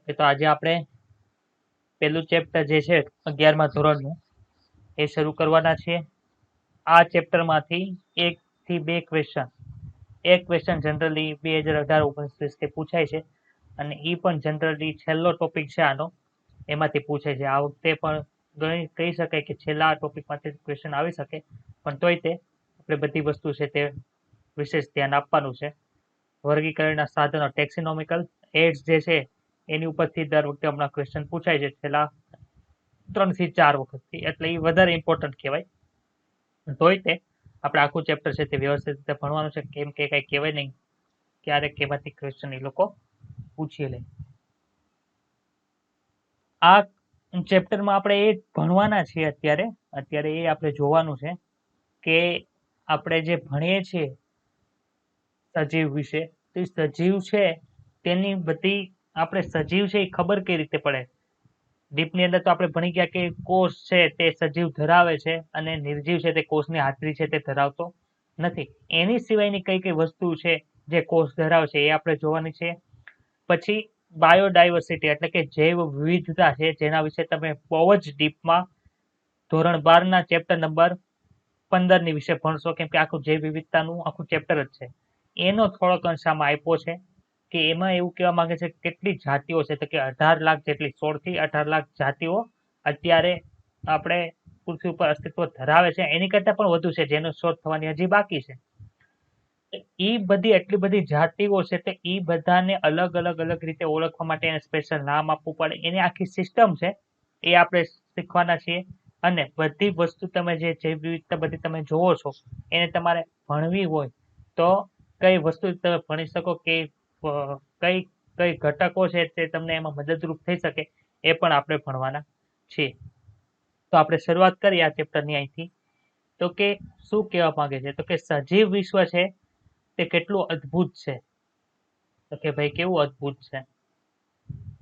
તો આજે આપણે પહેલું ચેપ્ટર જે છે 11મા ધોરણનું એ શરૂ કરવાના છીએ. આ ચેપ્ટરમાંથી 1 થી 2 ક્વેશ્ચન, એક ક્વેશ્ચન જનરલી 2018-19 થી પૂછાય છે અને એ પણ જનરલી છેલ્લો ટોપિક છે આનો, એમાંથી પૂછાય છે. આ વખતે પણ કહી શકાય કે છેલ્લા ટોપિકમાંથી ક્વેશ્ચન આવી શકે, પણ તોય તે આપણે બધી વસ્તુ છે તે વિશેષ ધ્યાન આપવાનું છે. વર્ગીકરણના સાધનો ટેક્સોનોમિકલ એડ્સ જે છે એની ઉપરથી દર વખતે હમણાં ક્વેશ્ચન પૂછાય છે છેલ્લા 3 થી 4 વખતથી, એટલે એ વધારે ઇમ્પોર્ટન્ટ કહેવાય. તોય તે આપણે આખું ચેપ્ટર છે તે વ્યવસ્થિત રીતે ભણવાનું છે, કેમ કે કઈ કહેવાય નહીં ક્યારેક એમાંથી ક્વેશ્ચન એ લોકો પૂછી લે. આ ચેપ્ટરમાં આપણે એ ભણવાના છીએ અત્યારે એ આપણે જોવાનું છે કે આપણે જે ભણીએ છીએ સજીવ વિશે, તો સજીવ છે તેની બધી આપણે સજીવ છે એ ખબર કઈ રીતે પડે. ડીપની અંદર તો આપણે ભણી ગયા કે કોષ છે તે સજીવ ધરાવે છે અને નિર્જીવ છે તે કોષની હાજરી છે તે ધરાવતો નથી. એની સિવાયની કઈ કઈ વસ્તુ છે જે કોષ ધરાવે છે એ આપણે જોવાની છે. પછી બાયોડાયવર્સિટી એટલે કે જૈવ વિવિધતા છે, જેના વિશે તમે બહુ જ ડીપમાં ધોરણ 12ના ચેપ્ટર નંબર 15 ની વિશે ભણશો, કેમ કે આખું જૈવ વિવિધતાનું આખું ચેપ્ટર જ છે. એનો થોડોક અંશ આમાં આપ્યો છે કે એમાં એવું કહેવા માંગે છે કેટલી જાતિઓ છે, તો કે 18 લાખ જેટલી, 16 થી 18 લાખ જાતિઓ અત્યારે આપણે પૃથ્વી ઉપર અસ્તિત્વ ધરાવે છે. એની કરતા પણ વધુ છે જેનો શોધ થવાની હજી બાકી છે. એ બધી એટલી બધી જાતિઓ છે તે એ બધાને અલગ અલગ રીતે ઓળખવા માટે એને સ્પેશિયલ નામ આપવું પડે, એની આખી સિસ્ટમ છે એ આપણે શીખવાના છીએ. અને બધી વસ્તુ તમે જે જૈવ વિવિધતા બધી તમે જોવો છો એને તમારે ભણવી હોય તો કઈ વસ્તુ તમે ભણી શકો, કે કઈ કઈ ઘટકો છે તે તમને એમાં મદદરૂપ થઈ શકે, એ પણ આપણે ભણવાના છીએ. તો આપણે શરૂઆત કરીએ આ ચેપ્ટરની અહીંથી. તો કે શું કહેવા માંગે છે, તો કે સજીવ વિશ્વ છે તે કેટલું અદ્ભુત છે. તો કે ભાઈ કેવું અદ્ભુત છે,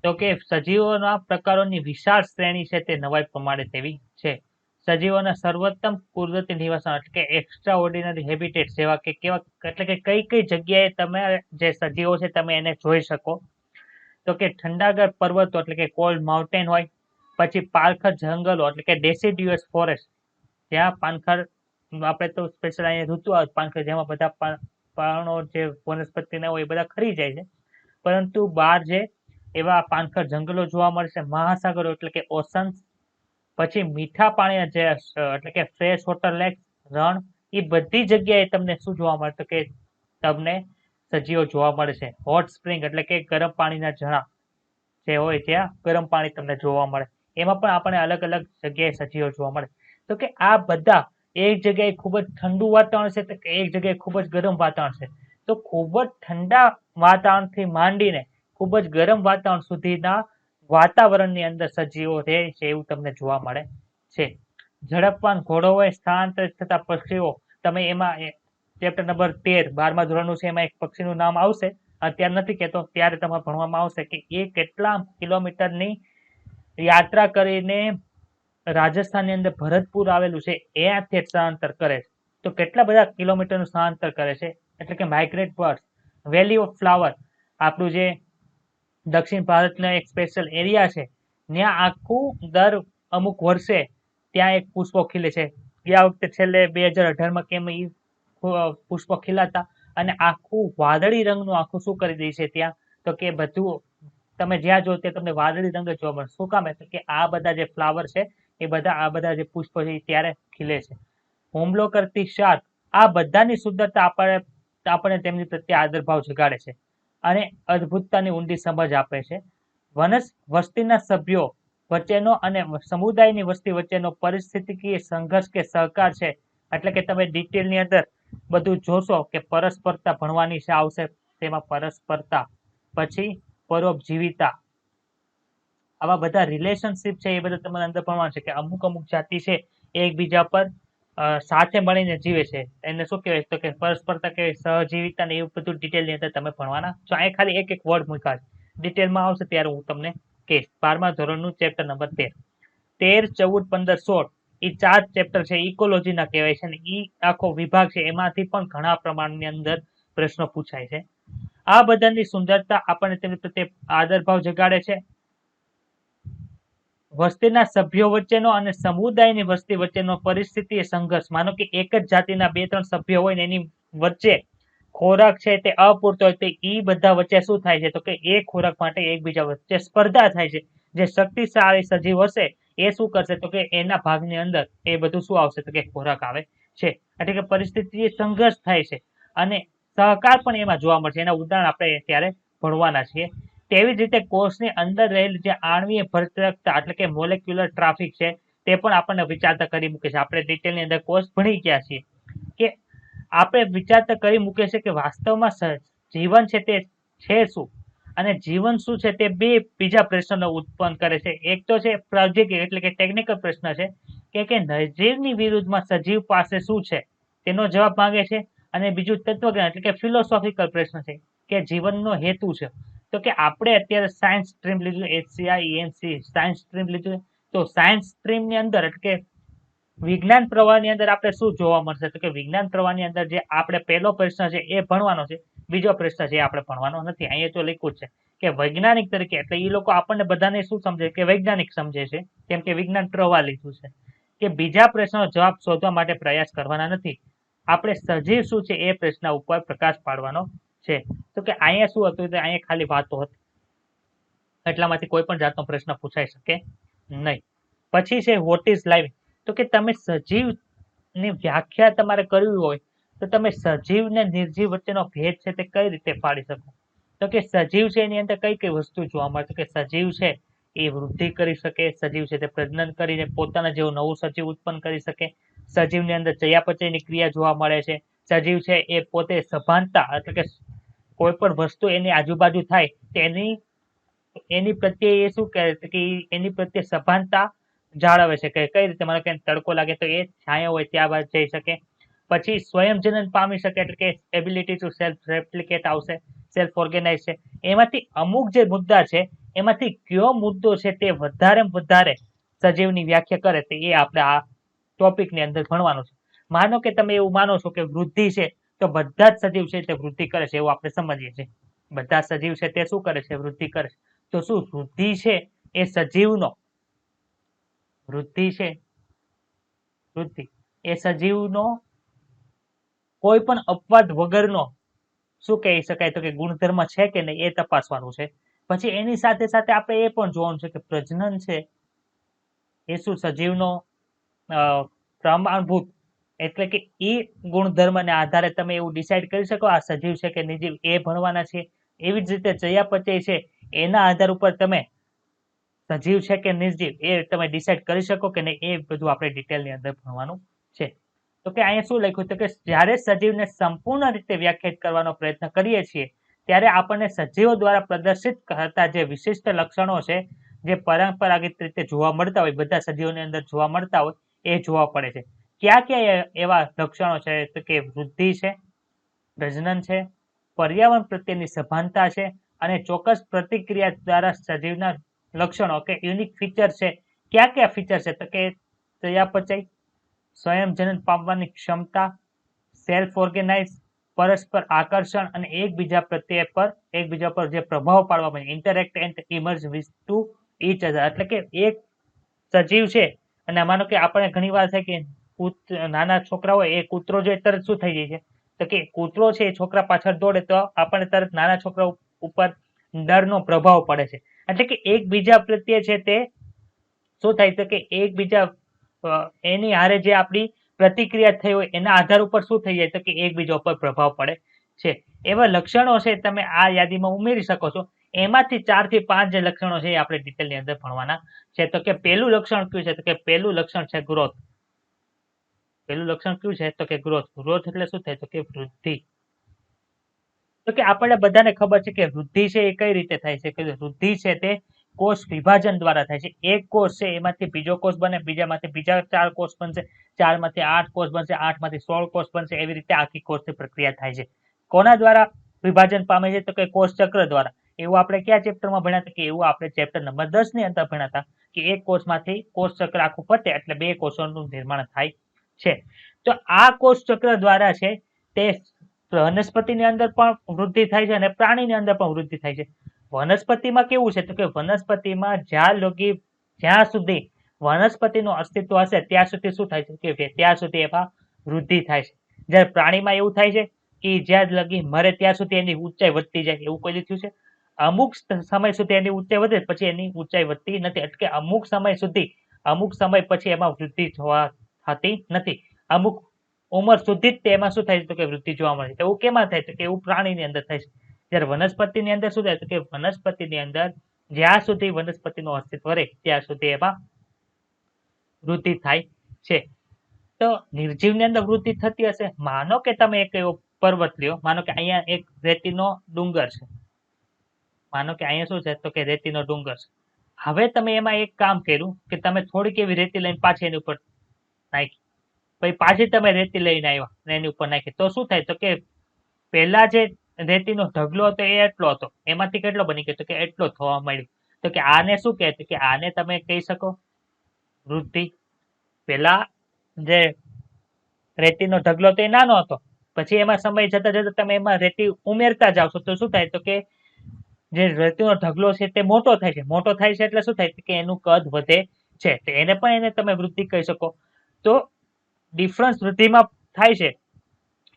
તો કે સજીવોના પ્રકારોની વિશાળ શ્રેણી છે તે નવાઈ પ્રમાણે તેવી છે. સજીવોના સર્વોત્તમ કુદરતી નિવાસસ્થાન એટલે કે એક્સ્ટ્રા ઓર્ડિનરી હેબિટેટ જેવા કે કેવા, એટલે કે કઈ કઈ જગ્યાએ તમે જે સજીવો છે તમે એને જોઈ શકો. તો કે ઠંડાગર પર્વતો એટલે કે કોલ્ડ માઉન્ટેન હોય, પછી પાલખર જંગલો એટલે કે ડેસિડ્યુઅસ ફોરેસ્ટ, જ્યાં પાનખર આપણે તો સ્પેશિયલ અહીંયા ઋતુ આવે પાનખર, જેમાં બધા પાનો જે વનસ્પતિના હોય એ બધા ખરી જાય છે, પરંતુ બહાર જે એવા પાનખર જંગલો જોવા મળશે. મહાસાગરો એટલે કે ઓશન્સ, પછી મીઠા પાણીના જે એટલે કે ફ્રેશ વોટર લેક, રણ, એ બધી જગ્યાએ તમને શું જોવા મળે, તો કે તમને સજીવો જોવા મળે છે. હોટ સ્પ્રિંગ એટલે કે ગરમ પાણીના ઝરણા જે હોય ત્યાં ગરમ પાણી તમને જોવા મળે, એમાં પણ આપણે અલગ અલગ જગ્યાએ સજીવો જોવા મળે. તો કે આ બધા એક જગ્યાએ ખૂબ જ ઠંડુ વાતાવરણ છે, તો કે એક જગ્યાએ ખૂબ જ ગરમ વાતાવરણ છે. તો ખૂબ જ ઠંડા વાતાવરણથી માંડીને ખૂબ જ ગરમ વાતાવરણ સુધીના વાતાવરણની અંદર સજીવો રહે છે એવું તમને જોવા મળે છે. ઝડપવાન ઘોડો હોય, સ્થળાંતરિત થતા પક્ષીઓ, તમે એમાં ચેપ્ટર નંબર 13 12મા ધોરણનું છે, એમાં એક પક્ષીનું નામ આવશે, અત્યારે નથી કહેતો, ત્યારે તમારે ભણવામાં આવશે કે એ કેટલા કિલોમીટરની યાત્રા કરીને રાજસ્થાનની અંદર ભરતપુર આવેલું છે ત્યાંથી સ્થળાંતર કરે છે. તો કેટલા બધા કિલોમીટરનું સ્થળાંતર કરે છે, એટલે કે migrate bird. Valley of flower આપણું જે દક્ષિણ ભારતનો એક સ્પેશિયલ એરિયા છે, ત્યાં આખું દર અમુક વર્ષે ત્યાં એક પુષ્પો ખીલે છે. ગયા વખતે છેલ્લે 2018માં કેમ એ પુષ્પો ખીલાતા અને આખું વાદળી રંગનું આખું શું કરી દે છે ત્યાં, તો કે બધું તમે જ્યાં જો ત્યાં તમને વાદળી રંગ જોવા મળે. શું કામ? એટલે કે આ બધા જે ફ્લાવર છે એ બધા આ બધા જે પુષ્પો છે ત્યારે ખીલે છે. હુમલો કરતી શાર્ક, આ બધાની સુંદરતા આપણે તેમની પ્રત્યે આદરભાવ જગાડે છે અને અદ્ભુતતાની ઊંડી સમજ આપે છે. વસ્તીના સભ્યો વચ્ચેનો અને સમુદાયની વસ્તી વચ્ચેનો પરિસ્થિતિકીય સંઘર્ષ કે સહકાર છે, એટલે કે તમે ડિટેલની અંદર બધું જોશો કે પરસ્પરતા ભણવાની છે આવશે, તેમાં પરસ્પરતા, પછી પરોપજીવિતા, આવા બધા રિલેશનશિપ છે એ બધા તમારે અંદર ભણવાનું છે કે અમુક અમુક જાતિ છે એકબીજા પર સાથે મળીને જીવે છે, એને શું કહેવાય, તો કે પરસ્પરતા કહેવાય, સહજીવિતા ને એવું બધું ડિટેલની અંદર તમે ભણવાના છો. અહીં ખાલી એક એક વર્ડ મૂક્યા છે, ડિટેલમાં આવશે ત્યારે હું તમને કહીશ. 12મા ધોરણનું ચેપ્ટર નંબર 13, 13, 14, 15, 16 એ 4 ચેપ્ટર છે ઇકોલોજીના કહેવાય છે, અને એ આખો વિભાગ છે એમાંથી પણ ઘણા પ્રમાણની અંદર પ્રશ્નો પૂછાય છે. આ બધાની સુંદરતા આપણને તેમની પ્રત્યે આદરભાવ જગાડે છે વસ્તીના સભ્યો વચ્ચેનો અને સમુદાયની વસ્તી વચ્ચેનો પરિસ્થિતિ સંઘર્ષ. માનો કે એક જ જાતિના 2-3 સભ્યો હોય ને એની વચ્ચે ખોરાક છે તે અપૂરતો હોય તો ઈ બધા વચ્ચે શું થાય છે તો કે એ ખોરાક માટે એકબીજા વચ્ચે સ્પર્ધા થાય છે. જે શક્તિશાળી સજીવ હશે એ શું કરશે તો કે એના ભાગની અંદર એ બધું શું આવશે તો કે ખોરાક આવે છે. એટલે કે પરિસ્થિતિ સંઘર્ષ થાય છે અને સહકાર પણ એમાં જોવા મળશે. એના ઉદાહરણ આપણે અત્યારે ભણવાના છીએ. તેવી જ રીતે કોષની અંદર રહેલ જે આણ્વીય ભરતકતા એટલે કે મોલેક્યુલર ટ્રાફિક છે તે પણ આપણને વિચારતા કરી મૂકે છે. આપણે ડિટેલની અંદર કોષ ભણી ગયા છીએ કે આપણે વિચારતા કરી મૂકે છે કે વાસ્તવમાં જીવન છે તે છે શું અને જીવન શું છે તે બે બીજા પ્રશ્નો ઉત્પન્ન કરે છે. એક તો છે પ્રાયોગિક એટલે કે ટેકનિકલ પ્રશ્ન છે કે નિર્જીવની વિરુદ્ધમાં સજીવ પાસે શું છે તેનો જવાબ માંગે છે. અને બીજું તત્વજ્ઞાન એટલે કે ફિલોસોફિકલ પ્રશ્ન છે કે જીવનનો હેતુ છે. તો કે આપણે અત્યારે સાયન્સ સ્ટ્રીમ લીધું, HCI, સાયન્સ સ્ટ્રીમ લીધું. તો સાયન્સ સ્ટ્રીમ ની અંદર એટલે કે વિજ્ઞાન પ્રવાહની અંદર આપણે શું જોવા મળશે તો કે વિજ્ઞાન પ્રવાહની અંદર જે આપણે પહેલો પ્રશ્ન છે એ ભણવાનો છે, બીજો પ્રશ્ન છે એ આપણે ભણવાનો નથી. અહીંયા તો લખ્યું છે કે વૈજ્ઞાનિક તરીકે એટલે એ લોકો આપણને બધાને શું સમજે કે વૈજ્ઞાનિક સમજે છે કેમ કે વિજ્ઞાન પ્રવાહ લીધું છે કે બીજા પ્રશ્નનો જવાબ શોધવા માટે પ્રયાસ કરવાના નથી. આપણે સજીવ શું છે એ પ્રશ્ન ઉપર પ્રકાશ પાડવાનો છે. તો કે અહીંયા શું હતું તો અહીંયા ખાલી વાતો હતી, એટલામાંથી કોઈ પણ જાતનો પ્રશ્ન પૂછાઈ શકે નહીં. પછી છે વોટ ઇઝ લાઈફ. તો કે તમે સજીવની વ્યાખ્યા તમારે કરવી હોય તો તમે સજીવ ને નિર્જીવ વચ્ચેનો ભેદ છે તે કઈ રીતે પાડી શકો તો કે સજીવ છે એની અંદર કઈ કઈ વસ્તુ જોવા મળે તો કે સજીવ છે એ વૃદ્ધિ કરી શકે, સજીવ છે તે પ્રજનન કરીને પોતાના જેવું નવું સજીવ ઉત્પન્ન કરી શકે, સજીવની અંદર ચયાપચયની ક્રિયા જોવા મળે છે, સજીવ છે એ પોતે સભાનતા એટલે કે કોઈ પણ વસ્તુ એની આજુબાજુ થાય તેની એની પ્રત્યે એ શું કહે કે એની પ્રત્યે સભાનતા જાળવે છે કે કઈ રીતે મને કઈ તડકો લાગે તો એ છાંયો હોય ત્યાં બાદ જઈ શકે. પછી સ્વયંજનન પામી શકે એટલે કે એબિલિટી ટુ સેલ્ફ રેપ્લિકેટ આવશે, સેલ્ફ ઓર્ગેનાઇઝ છે. એમાંથી અમુક જે મુદ્દા છે એમાંથી કયો મુદ્દો છે તે વધારે સજીવની વ્યાખ્યા કરે તો એ આપણે આ ટોપિકની અંદર ભણવાનું છે. માનો કે તમે એવું માનો છો કે વૃદ્ધિ છે તો બધા જ સજીવ છે તે વૃદ્ધિ કરે છે એવું આપણે સમજીએ છીએ. બધા સજીવ છે તે શું કરે છે વૃદ્ધિ કરે છે. તો શું વૃદ્ધિ છે એ સજીવનો વૃદ્ધિ છે વૃદ્ધિ એ સજીવનો કોઈ પણ અપવાદ વગરનો શું કહી શકાય તો કે ગુણધર્મ છે કે નહીં એ તપાસવાનું છે. પછી એની સાથે સાથે આપણે એ પણ જોવાનું છે કે પ્રજનન છે એ શું સજીવનો પ્રમાણભૂત એટલે કે એ ગુણધર્મને આધારે તમે એવું ડિસાઇડ કરી શકો આ સજીવ છે કે નિર્જીવ એ ભણવાના છે. એવી જ રીતે ચયાપચય છે એના આધાર ઉપર તમે સજીવ છે કે નિર્જીવ એ તમે ડિસાઇડ કરી શકો કે નહીં એ બધું આપણે ડિટેલની અંદર ભણવાનું છે. તો કે અહીંયા શું લખ્યું તો કે જ્યારે સજીવને સંપૂર્ણ રીતે વ્યાખ્યાયિત કરવાનો પ્રયત્ન કરીએ છીએ ત્યારે આપણને સજીવો દ્વારા પ્રદર્શિત કરતા જે વિશિષ્ટ લક્ષણો છે જે પરંપરાગત રીતે જોવા મળતા હોય બધા સજીવોની અંદર જોવા મળતા હોય એ જોવા પડે છે. ક્યાં ક્યાં એવા લક્ષણો છે તો કે વૃદ્ધિ છે, પ્રજનન છે, પર્યાવરણ પ્રત્યેની સભાનતા છે અને ચોક્કસ પ્રતિક્રિયા દ્વારા સજીવના લક્ષણો કે યુનિક ફીચર છે. ક્યાં ક્યાં ફીચર છે તો કે ચયાપચય, સ્વયંજનન પામવાની ક્ષમતા, સેલ્ફ ઓર્ગેનાઇઝ, પરસ્પર આકર્ષણ અને એકબીજા પર જે પ્રભાવ પાડવા interact and emerge with to each other. એટલે કે એક સજીવ છે અને માનો કે આપણે ઘણી વાર થાય કે નાના છોકરા હોય એ કૂતરો જો તરત શું થઈ જાય છે તો કે કૂતરો છે એ છોકરા પાછળ દોડે તો આપણને તરત નાના છોકરા ઉપર ડરનો પ્રભાવ પડે છે. એટલે કે એકબીજા પ્રત્યે છે તે શું થાય તો કે એકબીજા એની હારે જે આપણી પ્રતિક્રિયા થઈ હોય એના આધાર ઉપર શું થઈ જાય તો કે એકબીજા ઉપર પ્રભાવ પડે છે. એવા લક્ષણો છે તમે આ યાદીમાં ઉમેરી શકો છો. એમાંથી 4 થી 5 જે લક્ષણો છે એ આપણે ડિટેલની અંદર ભણવાના છે. તો કે પહેલું લક્ષણ કયું છે તો કે પહેલું લક્ષણ છે ગ્રોથ. પહેલું લક્ષણ કયું છે તો કે ગ્રોથ. ગ્રોથ એટલે શું થાય તો કે વૃદ્ધિ. તો કે આપણને બધાને ખબર છે કે વૃદ્ધિ છે એ કઈ રીતે થાય છે કે વૃદ્ધિ છે તે કોષ વિભાજન દ્વારા થાય છે. એક કોષ છે એમાંથી બીજો કોષ બને, બીજામાંથી બીજા 4 કોષ બનશે, 4 માંથી 8 કોષ બનશે, 8 માંથી 16 કોષ બનશે. એવી રીતે આખી કોષની પ્રક્રિયા થાય છે. કોના દ્વારા વિભાજન પામે છે તો કે કોષ ચક્ર દ્વારા. એવું આપણે કયા ચેપ્ટરમાં ભણ્યા હતા કે એવું આપણે ચેપ્ટર નંબર 10 ની અંદર ભણ્યા હતા કે એક કોષમાંથી કોષ ચક્ર આખું પતે એટલે 2 કોષોનું નિર્માણ થાય છે. તો આ કોષ ચક્ર દ્વારા છે તે વનસ્પતિની અંદર પણ વૃદ્ધિ થાય છે અને પ્રાણીની અંદર પણ વૃદ્ધિ થાય છે. વનસ્પતિમાં કેવું છે તો કે વનસ્પતિમાં જ્યાં લગી જ્યાં સુધી વનસ્પતિનું અસ્તિત્વ હશે ત્યાં સુધી શું થાય છે કે ત્યાં સુધી એમાં વૃદ્ધિ થાય છે. જ્યારે પ્રાણીમાં એવું થાય છે કે જ્યાં લગી મરે ત્યાં સુધી એની ઊંચાઈ વધતી જાય, એવું કોઈ થયું છે? અમુક સમય સુધી એની ઊંચાઈ વધે પછી એની ઊંચાઈ વધતી નથી, એટલે અમુક સમય સુધી, અમુક સમય પછી એમાં વૃદ્ધિ જોવા થતી નથી. અમુક ઉંમર સુધી જ તેમાં શું થાય છે કે વૃદ્ધિ જોવા મળે છે. એવું કેમાં થાય છે કે એવું પ્રાણીની અંદર થાય છે. જ્યારે વનસ્પતિની અંદર શું થાય છે કે વનસ્પતિની અંદર જ્યાં સુધી વનસ્પતિનું અસ્તિત્વ રહે ત્યાં સુધી એમાં વૃદ્ધિ થાય છે. તો નિર્જીવની અંદર વૃદ્ધિ થતી હશે. માનો કે તમે એક એવો પર્વત લ્યો, માનો કે અહીંયા એક રેતીનો ડુંગર છે, માનો કે અહીંયા શું છે તો કે રેતીનો ડુંગર છે. હવે તમે એમાં એક કામ કર્યું કે તમે થોડીક એવી રેતી લઈને પાછી એની ઉપર નાખી, પછી પાછી તમે રેતી લઈને આવ્યા અને એની ઉપર નાખી, તો શું થાય તો કે પહેલા જે રેતીનો ઢગલો હતો એ એટલો હતો, એમાંથી કેટલો બની ગયો તો કે એટલો થવા મળ્યો. તો કે આને શું કહે કે આને તમે કહી શકો વૃદ્ધિ. પેલા જે રેતીનો ઢગલો હતો એ નાનો હતો, પછી એમાં સમય જતા જતા તમે એમાં રેતી ઉમેરતા જાવ છો તો શું થાય તો કે જે રેતીનો ઢગલો છે તે મોટો થાય છે. મોટો થાય છે એટલે શું થાય કે એનું કદ વધે છે, તો એને પણ એને તમે વૃદ્ધિ કહી શકો. તો ડિફરન્સ વૃદ્ધિમાં થાય છે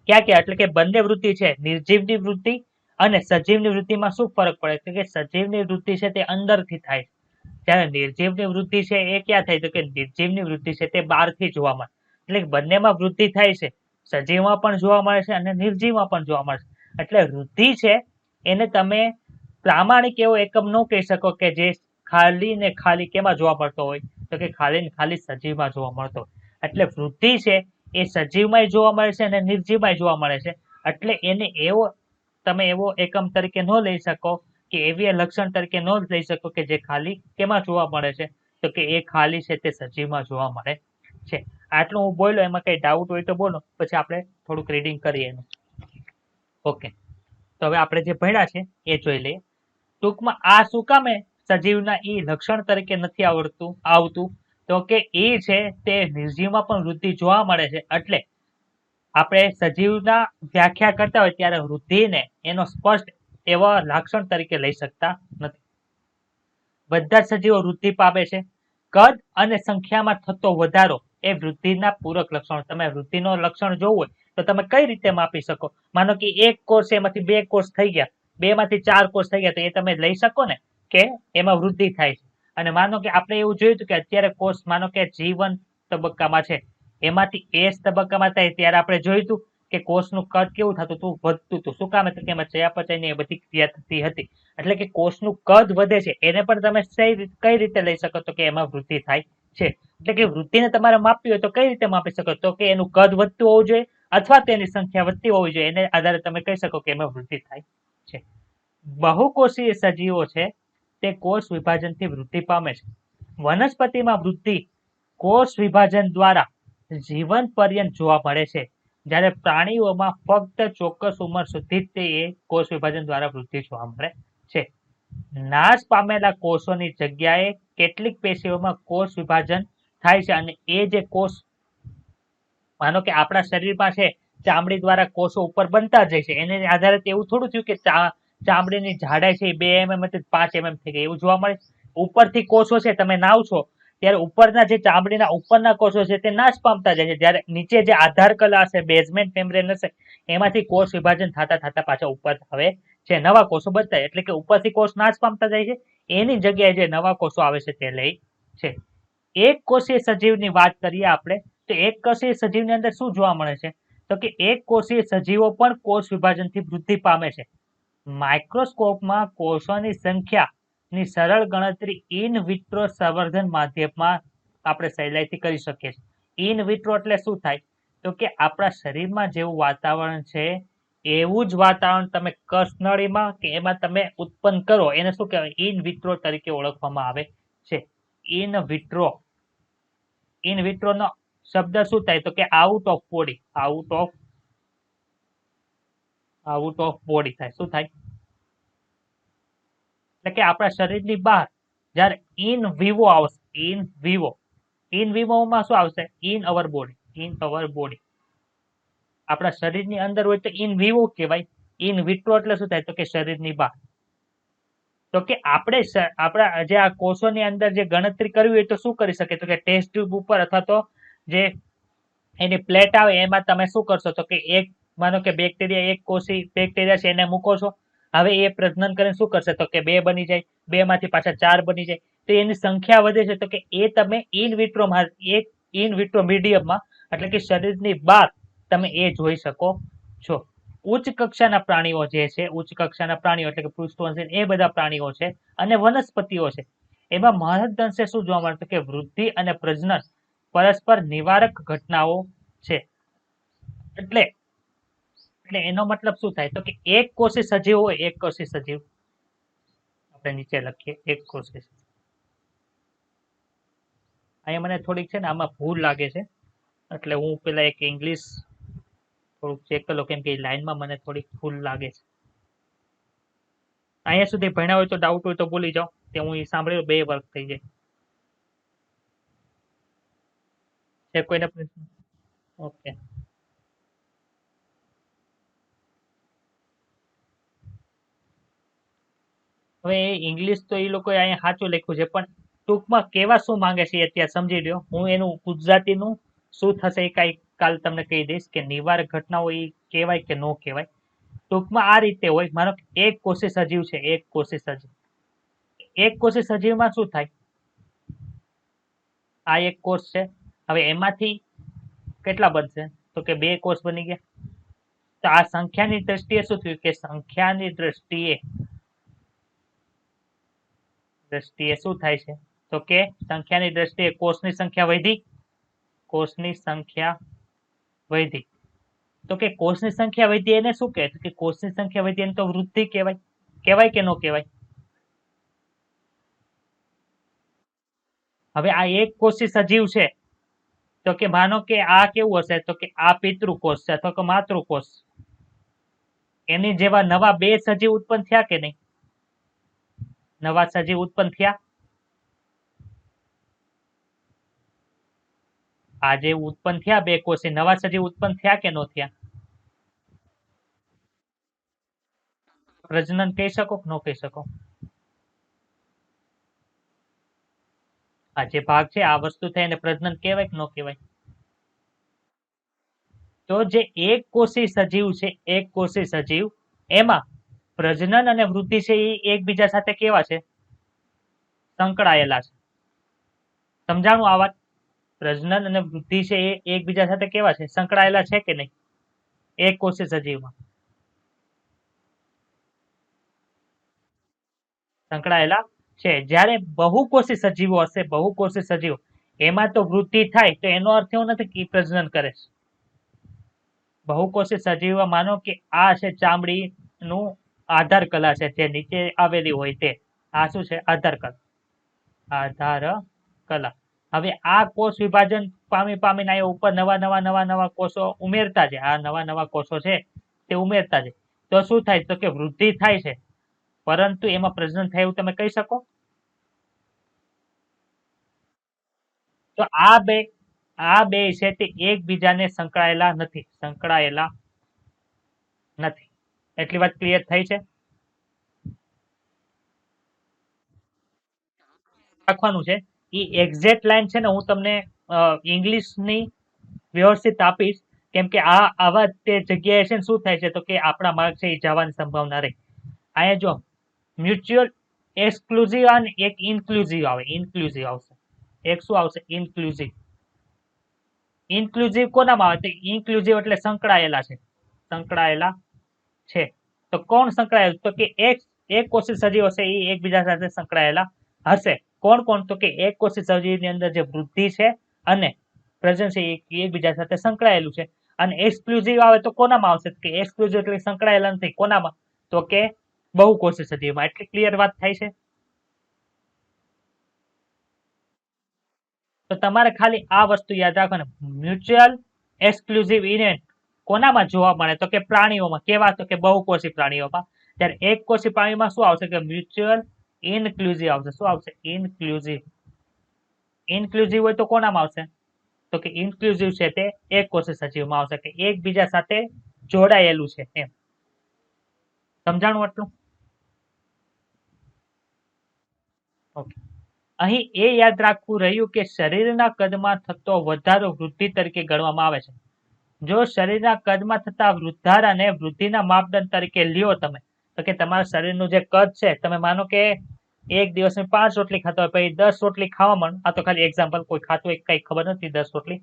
ક્યાં ક્યાં, એટલે કે બંને વૃદ્ધિ છે, નિર્જીવની વૃદ્ધિ અને સજીવની વૃદ્ધિમાં શું ફરક પડે છે કે સજીવની વૃદ્ધિ છે તે અંદરથી થાય, જ્યારે નિર્જીવની વૃદ્ધિ છે એ ક્યાં થાય તો કે નિર્જીવની વૃદ્ધિ છે તે બહારથી જોવા મળે. એટલે બંનેમાં વૃદ્ધિ થાય છે, સજીવમાં પણ જોવા મળે છે અને નિર્જીવમાં પણ જોવા મળે છે. એટલે વૃદ્ધિ છે એને તમે પ્રામાણિક એવો એકમ ન કહી શકો કે જે ખાલી ને ખાલી કેમાં જોવા મળતો હોય તો કે ખાલી ને ખાલી સજીવમાં જોવા મળતો હોય. એટલે વૃદ્ધિ છે એ સજીવમાં જોવા મળે છે અને નિર્જીવમાં જોવા મળે છે. એટલે એને એવો તમે એવો એકમ તરીકે ન લઈ શકો કે એવી લક્ષણ તરીકે ન લઈ શકો કે જે ખાલી કેમાં જોવા મળે છે તો કે એ ખાલી છે તે સજીવમાં જોવા મળે છે. આટલું હું બોલ્યો, એમાં કઈ ડાઉટ હોય તો બોલો, પછી આપણે થોડુંક રીડિંગ કરીએ એનું. ઓકે, તો હવે આપણે જે ભણ્યા છે એ જોઈ લઈએ. ટૂંકમાં આ શું કામે સજીવના એ લક્ષણ તરીકે નથી આવતું તો કે એ છે તે નિર્જીવમાં પણ વૃદ્ધિ જોવા મળે છે. એટલે આપણે સજીવના વ્યાખ્યા કરતા હોય ત્યારે વૃદ્ધિને એનો સ્પષ્ટ એવા લક્ષણ તરીકે લઈ શકતા નથી. બધા જ સજીવો વૃદ્ધિ પામે છે. કદ અને સંખ્યામાં થતો વધારો એ વૃદ્ધિના પૂરક લક્ષણો. તમે વૃદ્ધિનો લક્ષણ જોવું હોય તો તમે કઈ રીતે માપી શકો? માનો કે એક કોષ એમાંથી 2 કોષ થઈ ગયા, 2 માંથી 4 કોષ થઈ ગયા, તો એ તમે લઈ શકો ને કે એમાં વૃદ્ધિ થાય છે. અને માનો કે આપણે એવું જોયું કે અત્યારે કોષ માનો કે G1 તબક્કામાં છે, એમાંથી S તબક્કામાં થાય ત્યારે આપણે જોયું કે કોષનું કદ કેવું થતું હતું, વધતું હતું. શું કામ? કે એમાં ચયાપચયની એ બધી ક્રિયા થતી હતી. એટલે કે કોષનું કદ વધે છે, એને પણ તમે કઈ રીતે લઈ શકો તો કે એમાં વૃદ્ધિ થાય છે. એટલે કે વૃદ્ધિને તમારે માપવી હોય તો કઈ રીતે માપી શકો તો કે એનું કદ વધતું હોવું જોઈએ અથવા તેની સંખ્યા વધતી હોવી જોઈએ, એને આધારે તમે કહી શકો કે એમાં વૃદ્ધિ થાય છે. બહુકોષીય સજીવો છે તે કોષ વિભાજનથી વૃદ્ધિ પામે છે. વનસ્પતિમાં વૃદ્ધિ કોષ વિભાજન દ્વારા જીવન પર્યંત જોવા મળે છે, જ્યારે પ્રાણીઓમાં ફક્ત ચોક્કસ ઉંમર સુધી જ તે કોષ વિભાજન દ્વારા વૃદ્ધિ જોવા મળે છે. નાશ પામેલા કોષોની જગ્યાએ કેટલીક પેશીઓમાં કોષ વિભાજન થાય છે અને એ જે કોષ માનો કે આપણા શરીરમાં છે ચામડી દ્વારા કોષો ઉપર બનતા જાય છે, એને આધારે એવું થોડું થયું કે ચામડીની જાડાઈ છે 2 mm થી 5 mm થઈ ગઈ, એવું જોવા મળે. ઉપરથી કોષો છે, તમે નાવ છો ત્યારે ઉપરના જે ચામડીના ઉપરના કોષો છે તે નાશ પામતા જાય છે, જ્યારે નીચે જે આધાર કલા હશે, બેઝમેન્ટ મેમ્બ્રેન હશે, એમાંથી કોષ વિભાજન થતા થતા પાછા ઉપર આવે છે, નવા કોષો બનતા. એટલે કે ઉપરથી કોષ નાશ પામતા જાય છે, એની જગ્યાએ જે નવા કોષો આવે છે તે લે છે. એક કોષીય સજીવની વાત કરીએ આપણે તો એક કોષીય સજીવની અંદર શું જોવા મળે છે તો કે એક કોષીય સજીવો પણ કોષ વિભાજનથી વૃદ્ધિ પામે છે. માઇક્રોસ્કોપમાં કોષોની સંખ્યાની સરળ ગણતરી ઇન વિટ્રો સંવર્ધન માધ્યમમાં આપણે સહેલાઈથી કરી શકીએ છીએ. ઇન વિટ્રો એટલે શું થાય તો કે આપણા શરીરમાં જેવું વાતાવરણ છે એવું જ વાતાવરણ તમે કસનળીમાં કે એમાં તમે ઉત્પન્ન કરો, એને શું કહેવાય? ઇન વિટ્રો તરીકે ઓળખવામાં આવે છે. ઇન વિટ્રો, ઇન વિટ્રો નો શબ્દ શું થાય તો કે out of body, out of body થાય. શું થાય? એટલે કે આપણા શરીરની બહાર. જ્યારે ઇન વિવો આવશે, ઇન વિવોમાં શું આવશે? In our body. આપણા શરીરની અંદર હોય તો ઇન વિવો કહેવાય. ઇન વિટ્રો એટલે શું થાય તો કે શરીરની બહાર. તો કે આપણે આપણા જે આ કોષોની અંદર જે ગણતરી કરવી હોય તો શું કરી શકે, તો કે ટેસ્ટ ટ્યુબ ઉપર અથવા તો જે એની પ્લેટ આવે એમાં તમે શું કરશો, તો કે એક માનો કે બેક્ટેરિયા, એક કોષી બેક્ટેરિયા છે એને મૂકો છો. હવે એ પ્રજનન કરીને શું કરશે, તો કે 2 બની જાય, 2 માંથી પાછા 4 બની જાય, તો એની સંખ્યા વધે છે. તો કે એ તમે ઇન વિટ્રો મીડિયમમાં એટલે કે શરીરની બહાર તમે એ જોઈ શકો છો. ઉચ્ચ કક્ષાના પ્રાણીઓ જે છે, ઉચ્ચ કક્ષાના પ્રાણીઓ એટલે કે પૃષ્ઠવંશી એ બધા પ્રાણીઓ છે અને વનસ્પતિઓ છે, એમાં મહદઅંશે શું જોવા મળે, તો કે વૃદ્ધિ અને પ્રજનન પરસ્પર નિવારક ઘટનાઓ છે. એટલે એનો મતલબ શું થાય, તો કે એક કોષી સજીવ હોય, એક કોષી સજીવ આપણે નીચે લખીએ, એક કોષી. અહીંયા મને થોડીક છે ને આમાં ભૂલ લાગે છે, એટલે હું પેલા એક ઇંગ્લિશ થોડુંક ચેક કરી લો, કેમ કે લાઈનમાં મને થોડીક ભૂલ લાગે છે. અહીંયા સુધી ભણ્યા હોય તો ડાઉટ હોય તો ભૂલી જાઓ, તે હું સાંભળ્યું 2 વર્ગ થઈ જાય છે. કોઈને પ્રશ્ન? ઓકે. હવે ઇંગ્લિશ તો એ લોકોએ અહીંયા સાચું લખ્યું છે, પણ ટૂંકમાં કેવા શું માંગે છે અત્યારે સમજી લ્યો. હું એનું ગુજરાતીનું શું થશે એ કઈ કાલ તમને કહી દઈશ, કે નિવારક ઘટનાઓ એ કહેવાય કે ન કહેવાય. ટૂંકમાં આ રીતે હોય, માનો એક કોષી સજીવ છે, એક કોષી સજીવ. એક કોષી સજીવમાં શું થાય, આ એક કોષ છે, હવે એમાંથી કેટલા બનશે, તો કે 2 કોષ બની ગયા. તો આ સંખ્યાની દ્રષ્ટિએ શું થયું, કે સંખ્યાની દ્રષ્ટિએ શું થાય છે, તો કે સંખ્યાની દ્રષ્ટિએ કોષની સંખ્યા વધી, કોષની સંખ્યા વધી. તો કે કોષની સંખ્યા વધી એને શું કહે, કે કોષની સંખ્યા વધી એને તો વૃદ્ધિ કહેવાય. કહેવાય કે ન કહેવાય? હવે આ એક કોષી સજીવ છે, તો કે માનો કે આ કેવું હશે, તો કે આ પિતૃકોષ છે અથવા તો માતૃકોષ. એની જેવા નવા 2 સજીવ ઉત્પન્ન થયા કે નહીં? નવા સજીવ ઉત્પન્ન થયા. આ જે ઉત્પન્ન થયા 2 કોષી નવા સજીવ ઉત્પન્ન થયા કે ન થયા? પ્રજનન કહી શકો કે ન કહી શકો? આ જે ભાગ છે, આ વસ્તુ થઈ એને પ્રજનન કહેવાય કે ન કહેવાય? તો જે એક કોષી સજીવ છે, એક કોષી સજીવ, એમાં પ્રજનન અને વૃદ્ધિ છે એ એકબીજા સાથે કેવા છે, સંકળાયેલા છે. સમજાણું આ વાત? પ્રજનન અને વૃદ્ધિ છે એ એકબીજા સાથે કેવા છે, સંકળાયેલા છે કે નહીં એક કોષી સજીવમાં? સંકળાયેલા છે. જ્યારે બહુકોષી સજીવો હશે, બહુકોષી સજીવ, એમાં તો વૃદ્ધિ થાય, તો એનો અર્થ એવો નથી કે પ્રજનન કરે. બહુકોષી સજીવમાં માનો કે આ છે ચામડીનું આધાર કલા છે, જે નીચે આવેલી હોય તે. આ શું છે, આધાર કલા. આધાર કલા. હવે આ કોષ વિભાજન પામીને આ ઉપર નવા કોષો ઉમેરતા છે. આ નવા કોષો છે તે ઉમેરતા છે. તો શું થાય, તો કે વૃદ્ધિ થાય છે, પરંતુ એમાં પ્રજનન થાય એવું તમે કહી શકો? તો આ બે છે તે એકબીજાને સંકળાયેલા નથી, સંકળાયેલા નથી. એટલી વાત ક્લિયર થઈ છે? રાખવાનું છે એ એક્ઝેક્ટ લાઈન છે ને હું તમને ઇંગ્લિશની વ્યવસ્થિત આપીશ, કેમ કે આવા તે જગ્યાએ છે ને શું થાય છે, તો કે આપણા માર્ક છે એ જવાની સંભાવના રહી. અહીંયા જો મ્યુચ્યુઅલ એક્સક્લુઝિવ અને એક ઇન્ક્લુઝિવ આવે, ઇન્ક્લુઝિવ આવશે. એક શું આવશે, ઇન્ક્લુઝિવ. ઇન્ક્લુઝિવ કોનામાં આવે, ઇન્ક્લુઝિવ એટલે સંકળાયેલા છે, સંકળાયેલા છે. તો કોણ સંકળાયેલ, તો કે એક કોષી સજીવ હશે એ એકબીજા સાથે સંકળાયેલા હશે. કોણ કોણ, તો કે એક કોષી સજીવની અંદર જે વૃદ્ધિ છે અને પ્રજનન છે એ એકબીજા સાથે સંકળાયેલું છે. અને એક્સક્લુઝિવ આવે તો કોનામાં આવશે, કે એક્સક્લુઝિવ એટલે સંકળાયેલા નથી. કોનામાં, તો કે બહુકોષી સજીવમાં. એટલે ક્લિયર વાત થાય છે? તો તમારે ખાલી આ વસ્તુ યાદ રાખવાની, મ્યુચ્યુઅલ એક્સક્લુઝિવ ઇવેન્ટ કોનામાં જોવા મળે, તો કે પ્રાણીઓમાં. કેવા, તો કે બહુકોષી પ્રાણીઓમાં. ત્યારે એક કોષી પ્રાણીમાં શું આવશે, કે મ્યુચ્યુઅલ ઇનક્લુઝિવ આવશે. શું આવશે, ઇનક્લુઝિવ. ઇનક્લુઝિવ હોય તો કોનામાં આવશે, તો કે ઇન્ક્લુઝિવ છે તે એક કોષી સજીવમાં આવશે, કે એકબીજા સાથે જોડાયેલું છે એમ. સમજાણું આટલું? ઓકે, અહીં એ યાદ રાખવું રહ્યું કે શરીરના કદમાં થતો વધારો વૃદ્ધિ તરીકે ગણવામાં આવે છે. જો શરીરના કદમાં થતા વધારાને વૃદ્ધિના માપદંડ તરીકે લ્યો તમે, તો કે તમારા શરીરનું જે કદ છે, તમે માનો કે એક દિવસની 5 રોટલી ખાતા હોય, પછી 10 રોટલી ખાવા માંડો, આ તો ખાલી એક્ઝામ્પલ, કોઈ ખાતું હોય કઈ ખબર નથી 10 રોટલી,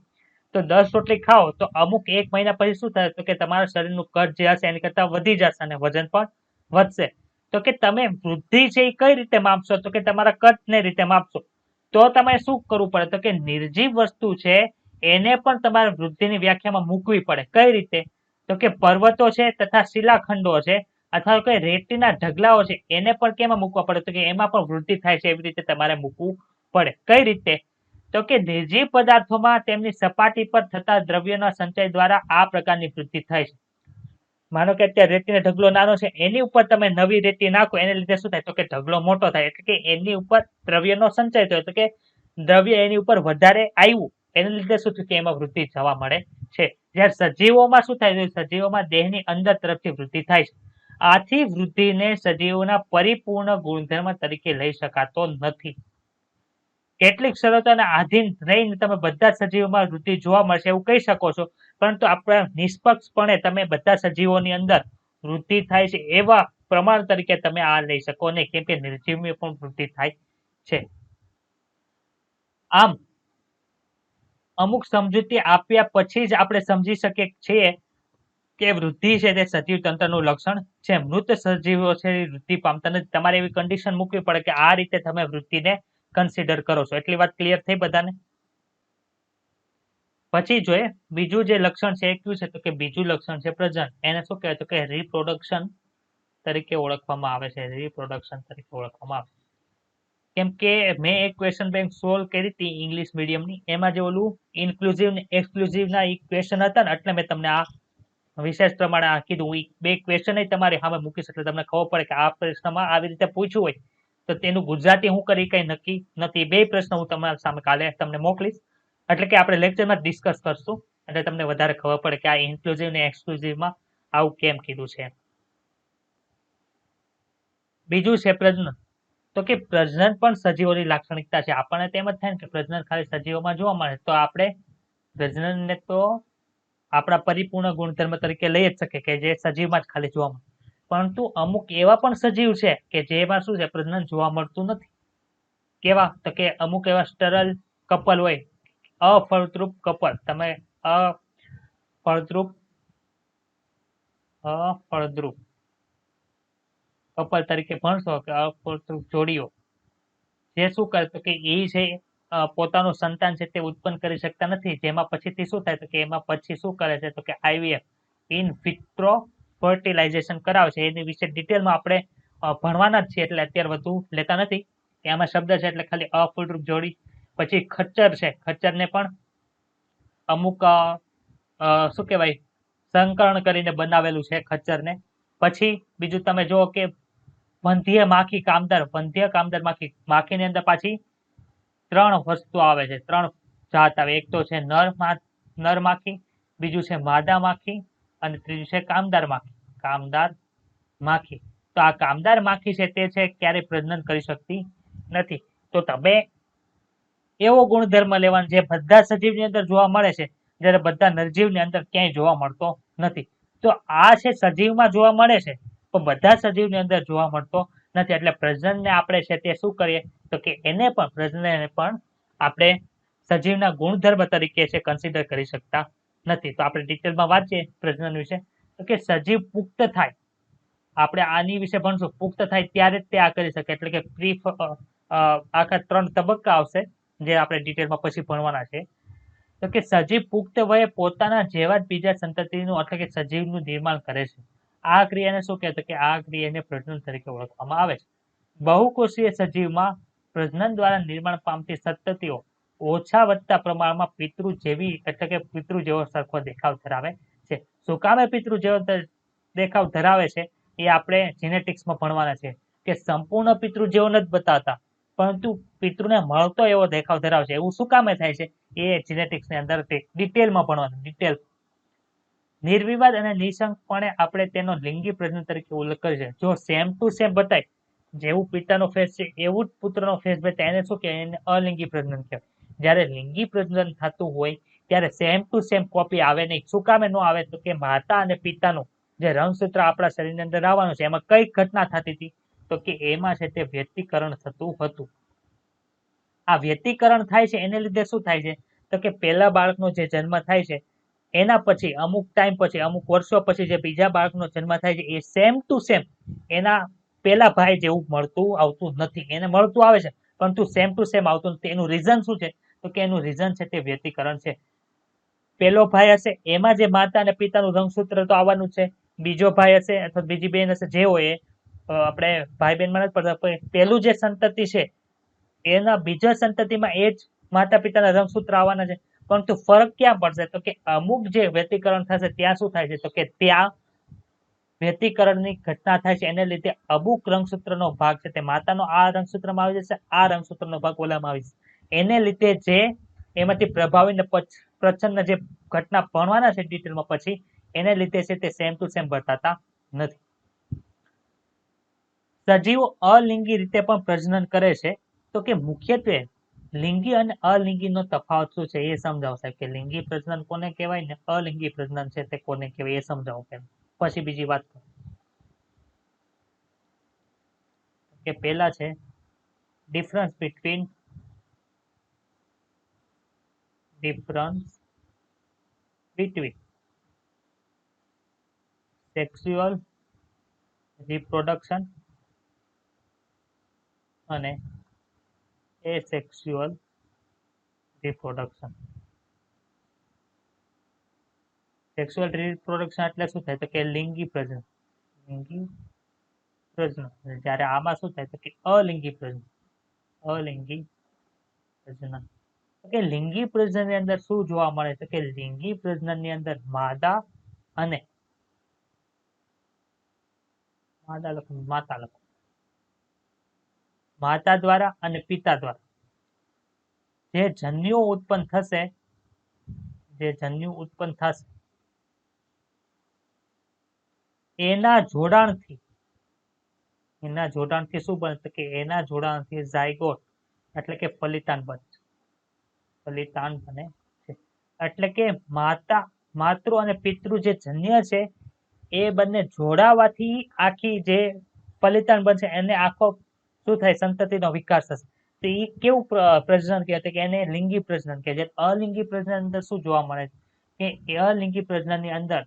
તો 10 રોટલી ખાઓ તો અમુક એક મહિના પછી શું થાય, તો કે તમારા શરીરનું કદ જે હશે એની કરતા વધી જશે અને વજન પણ વધશે. તો કે તમે વૃદ્ધિ છે એ કઈ રીતે માપશો, તો કે તમારા કદને રીતે માપશો. તો તમારે શું કરવું પડે, તો કે નિર્જીવ વસ્તુ છે એને પણ તમારે વૃદ્ધિની વ્યાખ્યામાં મૂકવી પડે. કઈ રીતે, તો કે પર્વતો છે તથા શિલાખંડો છે અથવા કોઈ રેતીના ઢગલાઓ છે એને પણ કેમાં મૂકવા પડે, તો કે એમાં પણ વૃદ્ધિ થાય છે, એવી રીતે તમારે મૂકવું પડે. કઈ રીતે, તો કે નિર્જીવ પદાર્થોમાં તેમની સપાટી પર થતા દ્રવ્યોના સંચય દ્વારા આ પ્રકારની વૃદ્ધિ થાય છે. માનો કે અત્યારે રેતીનો ઢગલો નાનો છે, એની ઉપર તમે નવી રેતી નાખો, એને લીધે શું થાય, તો કે ઢગલો મોટો થાય, એટલે કે એની ઉપર દ્રવ્યનો સંચય થયો, તો કે દ્રવ્ય એની ઉપર વધારે આવ્યું, એને લીધે શું થયું કે એમાં વૃદ્ધિ જોવા મળે છે. જ્યારે સજીવોમાં શું થાય, સજીવોમાં દેહની અંદર તરફથી વૃદ્ધિ થાય છે. આથી વૃદ્ધિને સજીવોના પરિપૂર્ણ ગુણધર્મ તરીકે લઈ શકાતો નથી. કેટલીક શરતોને આધીન રહીને તમે બધા સજીવોમાં વૃદ્ધિ જોવા મળશે એવું કહી શકો છો, પરંતુ આપણે નિષ્પક્ષપણે તમે બધા સજીવોની અંદર વૃદ્ધિ થાય છે એવા પ્રમાણ તરીકે તમે આ લઈ શકો નહીં, કેમ કે નિર્જીવમાં પણ વૃદ્ધિ થાય છે. આમ અમુક સમજૂતી આપ્યા પછી જ આપણે સમજી શકીએ છીએ કે વૃદ્ધિ છે તે સજીવ તંત્રનું લક્ષણ છે. મૃત સજીવો છે વૃદ્ધિ પામતા નથી. તમારે એવી કન્ડિશન મૂકવી પડે કે આ રીતે તમે વૃદ્ધિને કન્સિડર કરો છો. એટલી વાત ક્લિયર થઈ બધાને? પછી જોઈએ બીજું જે લક્ષણ છે એ કયું છે, તો કે બીજું લક્ષણ છે પ્રજનન. એને શું કહેવાય, તો કે રિપ્રોડક્શન તરીકે ઓળખવામાં આવે છે. રિપ્રોડક્શન તરીકે ઓળખવામાં આવે છે. કેમ કે મેં એક ક્વેશ્ચન બેંક સોલ્વ કરી હતી ઇંગ્લિશ મીડિયમની, એમાં જે ઓલું ઇન્ક્લુઝિવ ને એક્સક્લુઝિવ ના ક્વેશ્ચન હતા ને, એટલે મેં તમને આ વિશેષ પ્રમાણે આ કીધું. બે ક્વેશ્ચન તમારી સામે મૂકીશ એટલે તમને ખબર પડે કે આ પ્રશ્નમાં આવી રીતે પૂછ્યું હોય તો તેનું ગુજરાતી હું કરી કઈ નક્કી નથી. બે પ્રશ્ન હું તમારા સામે કાલે તમને મોકલીશ, એટલે કે આપણે લેક્ચરમાં ડિસ્કસ કરશું, એટલે તમને વધારે ખબર પડે કે આ ઇન્ક્લુઝિવ ને એક્સક્લુઝિવમાં આવું કેમ કીધું છે. બીજું છે પ્રજનન. તો કે પ્રજનન પણ સજીવોની લાક્ષણિકતા છે. આપણને તેમ જ થાય ને કે પ્રજનન ખાલી સજીવોમાં જોવા મળે, તો આપણે પ્રજનનને તો આપણા પરિપૂર્ણ ગુણધર્મ તરીકે લઈ જ શકીએ કે જે સજીવમાં જ ખાલી જોવા મળે. પરંતુ અમુક એવા પણ સજીવ છે કે જેમાં શું છે પ્રજનન જોવા મળતું નથી. કેવા, તો કે અમુક એવા સ્ટરલ કપલ હોય, અફળદ્રુપ કપલ, તમે અફળદ્રુપ કપલ તરીકે ભણશો કે અફળદ્રુપ જોડીઓ, જે શું કરે તો કે એ છે પોતાનું સંતાન છે તે ઉત્પન્ન કરી શકતા નથી. જેમાં પછીથી શું થાય, તો કે એમાં પછી શું કરે છે, તો કે આઈવીએફ ઇન વિટ્રો ફર્ટિલાઇઝેશન કરાવે છે. એની વિશે ડિટેલમાં આપણે ભણવાના જ છીએ, એટલે અત્યારે વધુ લેતા નથી. એમાં શબ્દ છે એટલે ખાલી અફળદ્રુપ જોડી. પછી ખચ્ચર છે, ખચ્ચરને પણ અમુક શું કહેવાય સંકરણ કરીને બનાવેલું છે ખચ્ચરને. પછી બીજું તમે જુઓ કે વંધ્ય માખી કામદાર, વંધ્ય કામદાર માખી, માખીની અંદર પાછી 3 વસ્તુ આવે છે, 3 જાત આવે. એક તો છે નર માખી, બીજું છે માદા માખી અને ત્રીજું છે કામદાર માખી. કામદાર માખી, તો આ કામદાર માખી છે તે છે ક્યારેય પ્રજનન કરી શકતી નથી. તો તમે એવો ગુણધર્મ લેવાનો જે બધા સજીવની અંદર જોવા મળે છે, જ્યારે બધા નિર્જીવની અંદર ક્યાંય જોવા મળતો નથી. તો આ છે સજીવમાં જોવા મળે છે પણ બધા સજીવની અંદર જોવા મળતો નથી. એટલે પ્રજનનને આપણે છે તે શું કરીએ, તો કે એને પણ પ્રજનનને પણ આપણે સજીવના ગુણધર્મ તરીકે છે કન્સિડર કરી શકતા નથી. તો આપણે ડિટેલમાં વાંચીએ પ્રજનન વિશે, તો કે સજીવ પુખ્ત થાય, આપણે આની વિશે ભણશું, પુખ્ત થાય ત્યારે જ તે આ કરી શકે. એટલે કે આખા 3 તબક્કા આવશે જે આપણે ડિટેલમાં પછી ભણવાના છે. તો કે સજીવ પુખ્ત વયે પોતાના જેવા જ બીજા સંતતિનું એટલે કે સજીવનું નિર્માણ કરે છે. આ ક્રિયાને શું કહેવાય, કે આ ક્રિયાને પ્રજનન તરીકે ઓળખવામાં આવે છે. બહુકોષીય સજીવમાં પ્રજનન દ્વારા નિર્માણ પામતી સંતતિઓ ઓછા વધતા પ્રમાણમાં પિતૃ જેવી એટલે કે પિતૃ જેવો સરખો દેખાવ ધરાવે છે. શું કામે પિતૃ જેવો દેખાવ ધરાવે છે એ આપણે જીનેટિક્સમાં ભણવાના છે કે સંપૂર્ણ પિતૃ જેવો નથી બતાવતા, પરંતુ પિતૃને મળતો એવો દેખાવ ધરાવે છે. એવું શું કામે થાય છે એ જીનેટિક્સની અંદર ડિટેલમાં ભણવાનું. ડિટેલ નિર્વિવાદ અને નિશંકપણે આપણે તેનો લિંગી પ્રજનન તરીકે ઉલ્લેખ કરી છે. જો સેમ ટુ સેમ બતાય જેવું પિતાનો ફેઝ છે એવું જ પુત્રનો ફેઝ બતાવે એને શું કહેવાય? એને અલિંગી પ્રજનન કહેવાય. જ્યારે લિંગી પ્રજનન થતું હોય ત્યારે સેમ ટુ સેમ કોપી આવે નહીં. શું કામે ન આવે? તો કે માતા અને પિતાનું જે રંગસૂત્ર આપણા શરીરની અંદર આવવાનું છે એમાં કઈ ઘટના થતી હતી? તો કે એમાં છે તે વ્યતિકરણ થતું હતું. આ વ્યતિકરણ થાય છે એને લીધે શું થાય છે? તો કે પહેલા બાળકનો જે જન્મ થાય છે એના પછી અમુક ટાઈમ પછી અમુક વર્ષો પછી જે બીજા બાળકનો જન્મ થાય છે એ સેમ ટુ સેમ એના પેલા ભાઈ જેવું મળતું આવતું નથી. એને મળતું આવે છે પરંતુ સેમ ટુ સેમ આવતું નથી. એનું રીઝન શું છે? તો કે એનું રીઝન છે તે વ્યતિકરણ છે. પેલો ભાઈ હશે એમાં જે માતા અને પિતાનું રંગસૂત્ર તો આવવાનું છે. બીજો ભાઈ હશે અથવા બીજી બેન હશે જે હોય આપણે ભાઈ બહેનમાં નથી પડતા. પેલું જે સંતતિ છે એના બીજા સંતતિમાં એ જ માતા પિતાના રંગસૂત્ર આવવાના છે. પરંતુ ફરક ક્યાં પડશે? તો કે અમુક જે વ્યતિકરણ થશે ત્યાં શું થાય છે? તો કે ત્યાં વ્યતિકરણની ઘટના થાય છે એને લીધે અમુક રંગસૂત્રનો ભાગ છે તે માતાનો આ રંગસૂત્રમાં આવી જશે, આ રંગસૂત્રનો ભાગ ઓલામાં આવી જશે. એને લીધે જે એમાંથી પ્રભાવી ને પ્રચ્છન્ન જે ઘટના ભણવાના છે ડિટેલમાં પછી એને લીધે છે તે સેમ ટુ સેમ બતાતા નથી. સજીવો અલિંગી રીતે પણ પ્રજનન કરે છે. તો કે મુખ્યત્વે લિંગી અને અલિંગીનો તફાવત શું છે એ સમજાવો સાહેબ. કે લિંગી પ્રજનન કોને કહેવાય ને અલિંગી પ્રજનન છે તે કોને કહેવાય એ સમજાવો. પછી બીજી વાત કે પહેલા છે ડિફરન્સ બિટવીન સેક્સ્યુઅલ રિપ્રોડક્શન અને એસેક્સ્યુઅલ રિપ્રોડક્શન. સેક્સ્યુઅલ રિપ્રોડક્શન એટલે શું થાય? તો કે લિંગી પ્રજનન. લિંગી પ્રજનન. જ્યારે આમાં શું થાય? તો કે અલિંગી પ્રજનન. અલિંગી પ્રજનન. કે લિંગી પ્રજનન ની અંદર શું જોવા મળે? તો કે લિંગી પ્રજનન ની અંદર માદા અને માતા દ્વારા અને પિતા દ્વારા જે જન્યુ ઉત્પન્ન થશે, જે જન્યુ ઉત્પન્ન થશે એના જોડાણથી શું બને? તો કે એના જોડાણથી ઝાયગોટ એટલે કે ફલિતાંડ બને. ફલિતાંડ બને છે. એટલે કે માતૃ અને પિતૃ જે જન્ય છે એ બંને જોડાવાથી આખી જે ફલિતાંડ બનશે એને આખો શું થાય? સંતતિનો વિકાસ થશે. તો એ કેવું પ્રજનન કહેવાય? કે એને લિંગી પ્રજનન કહેવાય. અલિંગી પ્રજનન અંદર શું જોવા મળે છે? કે અલિંગી પ્રજનન ની અંદર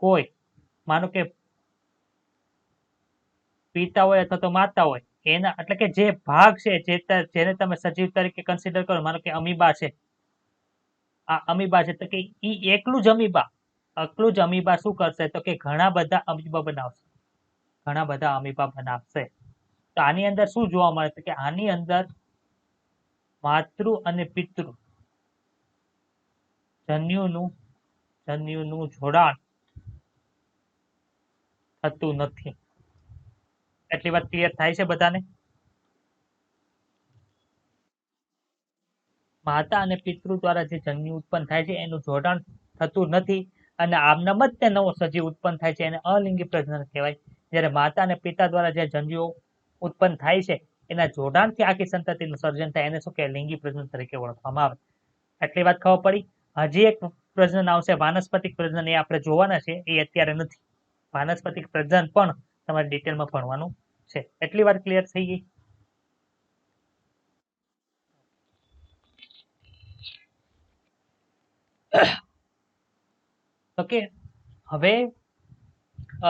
કોઈ માનો કે પિતા હોય અથવા તો માતા હોય એના એટલે કે જે ભાગ છે જેને તમે સજીવ તરીકે કન્સિડર કરો, માનો કે અમીબા છે, આ અમીબા છે તો કે એકલું જ અમીબા શું કરશે? તો કે ઘણા બધા અમીબા બનાવશે. ઘણા બધા અમીબા બનાવશે. તો આની અંદર શું જોવા મળે? તો કે આની અંદર માતૃ અને પિતૃ જન્યુનું જોડાણ થતું નથી. એટલી વાત ક્લિયર થાય છે બધાને? માતા અને પિતૃ દ્વારા જે જન્યુ ઉત્પન્ન થાય છે એનું જોડાણ થતું નથી અને આમનામ જ તે નવો સજીવ ઉત્પન્ન થાય છે એને અલિંગી પ્રજનન કહેવાય. જ્યારે માતા અને પિતા દ્વારા જે જન્યુઓ ઉત્પન્ન થાય છે એના જોડાણથી આખી સંતતિનું સર્જન થાય એને શું કહેવાય? લિંગી પ્રજનન તરીકે ઓળખવામાં આવે. આટલી વાત ખબર પડી. હજી એક પ્રજનન આવશે વાનસ્પતિક પ્રજનન, એ આપણે જોવાના છે, એ અત્યારે નથી. વાનસ્પતિક પ્રજનન પણ તમારે ડિટેલમાં ભણવાનું છે. એટલી વાત ક્લિયર થઈ ગઈ? ઓકે. હવે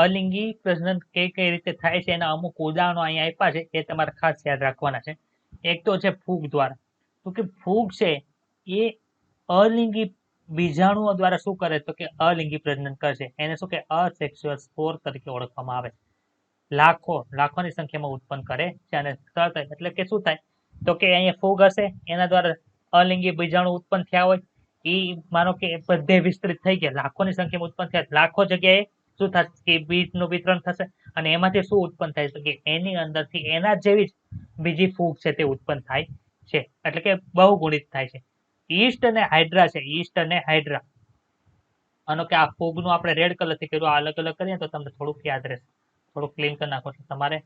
અલિંગી પ્રજનન કઈ રીતે થાય છે એના અમુક ઉદાહરણો અહીંયા આપ્યા છે, એ તમારે ખાસ યાદ રાખવાના છે. એક તો છે ફૂગ દ્વારા. તો કે ફૂગ છે એ અલિંગી બીજાણુઓ દ્વારા શું કરે? તો કે અલિંગી પ્રજનન કરશે. એને શું કે અસેક્સ્યુઅલ સ્પોર તરીકે ઓળખવામાં આવે. લાખોની સંખ્યામાં ઉત્પન્ન કરે છે અને એટલે કે શું થાય? તો કે અહીંયા ફૂગ હશે એના દ્વારા અલિંગી બીજાણુ ઉત્પન્ન થયા હોય એ માનો કે બધે વિસ્તૃત થઈ ગયા, લાખોની સંખ્યામાં ઉત્પન્ન થયા, લાખો જગ્યાએ શું થશે? કે બીજનું વિતરણ થશે અને એમાંથી શું ઉત્પન્ન થાય? તો કે એની અંદરથી એના જેવી જ બીજી ફૂગ છે તે ઉત્પન્ન થાય છે. એટલે કે બહુગુણિત થાય છે. ઈસ્ટ અને હાઇડ્રા છે. ઈસ્ટ અને હાઇડ્રા. માનો કે આ ફૂગનું આપણે રેડ કલરથી કર્યું, અલગ અલગ કરીએ તો તમને થોડુંક યાદ રહેશે. થોડુંક ક્લીન કરી નાખો તમારે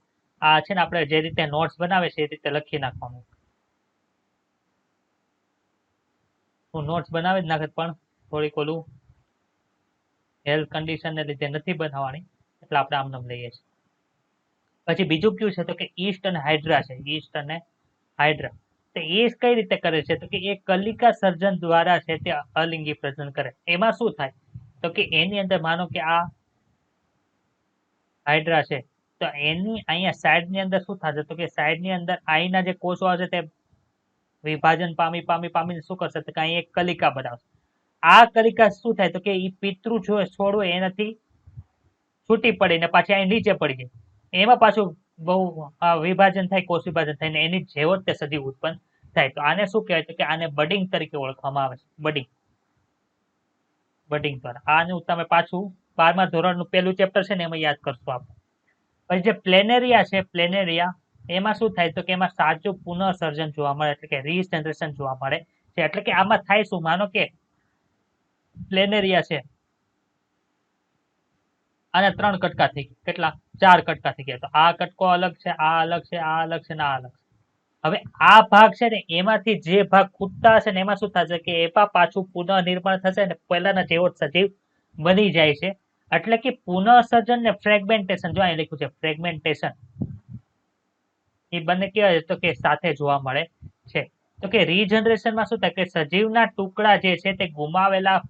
આ છે ને આપણે જે રીતે નોટ્સ બનાવે છે એ રીતે લખી નાખવાનું. હું નોટ્સ બનાવી જ નાખત પણ થોડીક ઓલું હેલ્થ કન્ડિશન ને લીધે નથી બનાવવાની એટલે આપણે આમ નામ લઈએ છીએ. પછી બીજું કયું છે તો કે ઈસ્ટ અને હાઇડ્રા છે. ઈસ્ટ અને હાઇડ્રા તો એ કઈ રીતે કરે છે તો કે એ કલિકા સર્જન દ્વારા છે તે અલિંગી પ્રજનન કરે. એમાં શું થાય તો કે એની અંદર માનો કે આ હાઇડ્રા છે તો એની અહીંયા સાઈડ ની અંદર શું થશે તો કે સાઈડ ની અંદર આઈના જે કોષો હશે તે વિભાજન પામી પામી પામીને શું કરશે તો કે અહીં એક કલિકા બનાવશે. આ કલિકા શું થાય તો કે એ પિતૃ છોડવો એનાથી છૂટી પડીને પાછી અહીં નીચે પડી જાય. એમાં પાછું બહુ વિભાજન થાય, કોષ વિભાજન થાય ને એની જેવો જ તે સજીવ ઉત્પન્ન થાય. તો આને શું કહેવાય તો કે આને બડિંગ તરીકે ઓળખવામાં આવે છે. બડિંગ દ્વારા આનું તમે પાછું 12મા ધોરણનું પહેલું ચેપ્ટર છે ને એમાં યાદ કરશો આપણે. પછી જે પ્લેનેરિયા છે, પ્લેનેરિયા એમાં શું થાય તો કે એમાં સાચું પુનઃસર્જન જોવા મળે એટલે કે રીજનરેશન જોવા મળે છે. એટલે કે આમાં થાય શું માનો કે પ્લેનેરિયા છે આને 3 કટકા થઈ ગયા, કેટલા 4 કટકા થઈ ગયા. તો આ કટકો અલગ છે, આ અલગ છે, આ અલગ છે ને આ અલગ છે. હવે આ ભાગ છે ને એમાંથી જે ભાગ ખૂટતા હશે ને એમાં શું થશે કે એમાં પાછું પુનઃનિર્માણ થશે ને પહેલાના જેવો સજીવ બની જાય છે. એટલે કે પુનઃસર્જન ને ફ્રેગમેન્ટેશન, જો અહીં લખ્યું છે ફ્રેગમેન્ટેશન, એ બંને કેવા તો કે સાથે જોવા મળે છે. તો કે રીજનરેશનમાં શું થાય કે સજીવના ટુકડા જે છે તે ગુમાવેલા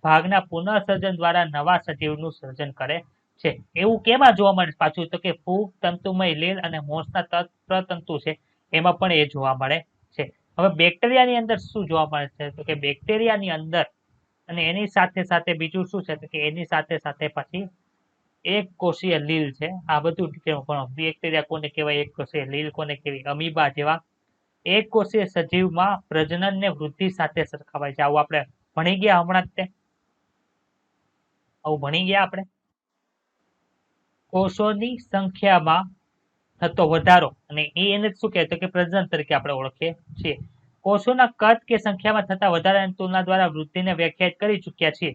ભાગના પુનઃસર્જન દ્વારા નવા સજીવનું સર્જન કરે છે. એવું કેમાં જોવા મળે પાછું તો કે ફૂગ, તંતુમય લીલ અને મોસના પ્રતંતુ છે એમાં પણ એ જોવા મળે છે. હવે બેક્ટેરિયાની અંદર શું જોવા મળે છે તો કે બેક્ટેરિયાની અંદર અને એની સાથે સાથે બીજું શું છે તો કે એની સાથે સાથે પછી એક કોષીય લીલ છે. આ બધું બેક્ટેરિયા કોને કહેવાય, એક કોષીય લીલ કોને કહેવાય, અમીબા જેવા એક કોષીય સજીવમાં પ્રજનન ને વૃદ્ધિ સાથે સરખાવાય છે. આવું આપણે ભણી ગયા હમણાં જ તે આવું ભણી ગયા આપણે. કોષોની સંખ્યામાં થતો વધારો અને એને શું કહેવાય તો કે પ્રજનન તરીકે આપણે ઓળખીએ છીએ. કોષોના કદ કે સંખ્યામાં થતા વધારાની તુલના દ્વારા વૃદ્ધિને વ્યાખ્યાયિત કરી ચૂક્યા છીએ.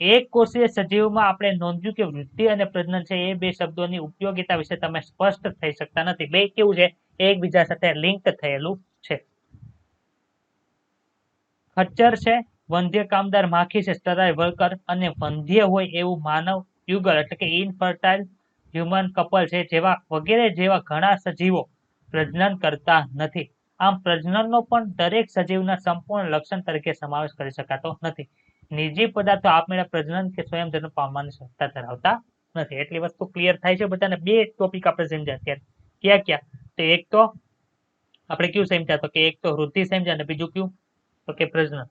એક કોષીય સજીવમાં આપણે નોંધ્યું કે વૃદ્ધિ અને પ્રજનન છે એ બે શબ્દોની ઉપયોગિતા વિશે તમે સ્પષ્ટ થઈ શકતા નથી. બે કેવું છે એકબીજા સાથે લિંક થયેલું છે. ખચ્ચર છે, વંધ્ય કામદાર માખી છે, સ્ટરાઇલ વર્કર અને વંધ્ય હોય એવું માનવ યુગલ એટલે કે ઇનફર્ટાઇલ હ્યુમન કપલ છે જેવા વગેરે જેવા ઘણા સજીવો પ્રજનન કરતા નથી. આમ પ્રજનનનો પણ દરેક સજીવના સંપૂર્ણ લક્ષણ તરીકે સમાવેશ કરી શકાતો નથી. નિર્જીવ પદાર્થો આપમેળે પ્રજનન કે સ્વયં જન્મ પામવાની ક્ષમતા ધરાવતા નથી. એટલી વસ્તુ ક્લિયર થાય છે બધાને. બે ટોપિક આપણે સમજ્યા અત્યારે. ક્યાં ક્યાં તો એક તો આપણે કયું સમજ્યા તો કે એક તો વૃદ્ધિ સમજ્યા અને બીજું કયું તો કે પ્રજનન.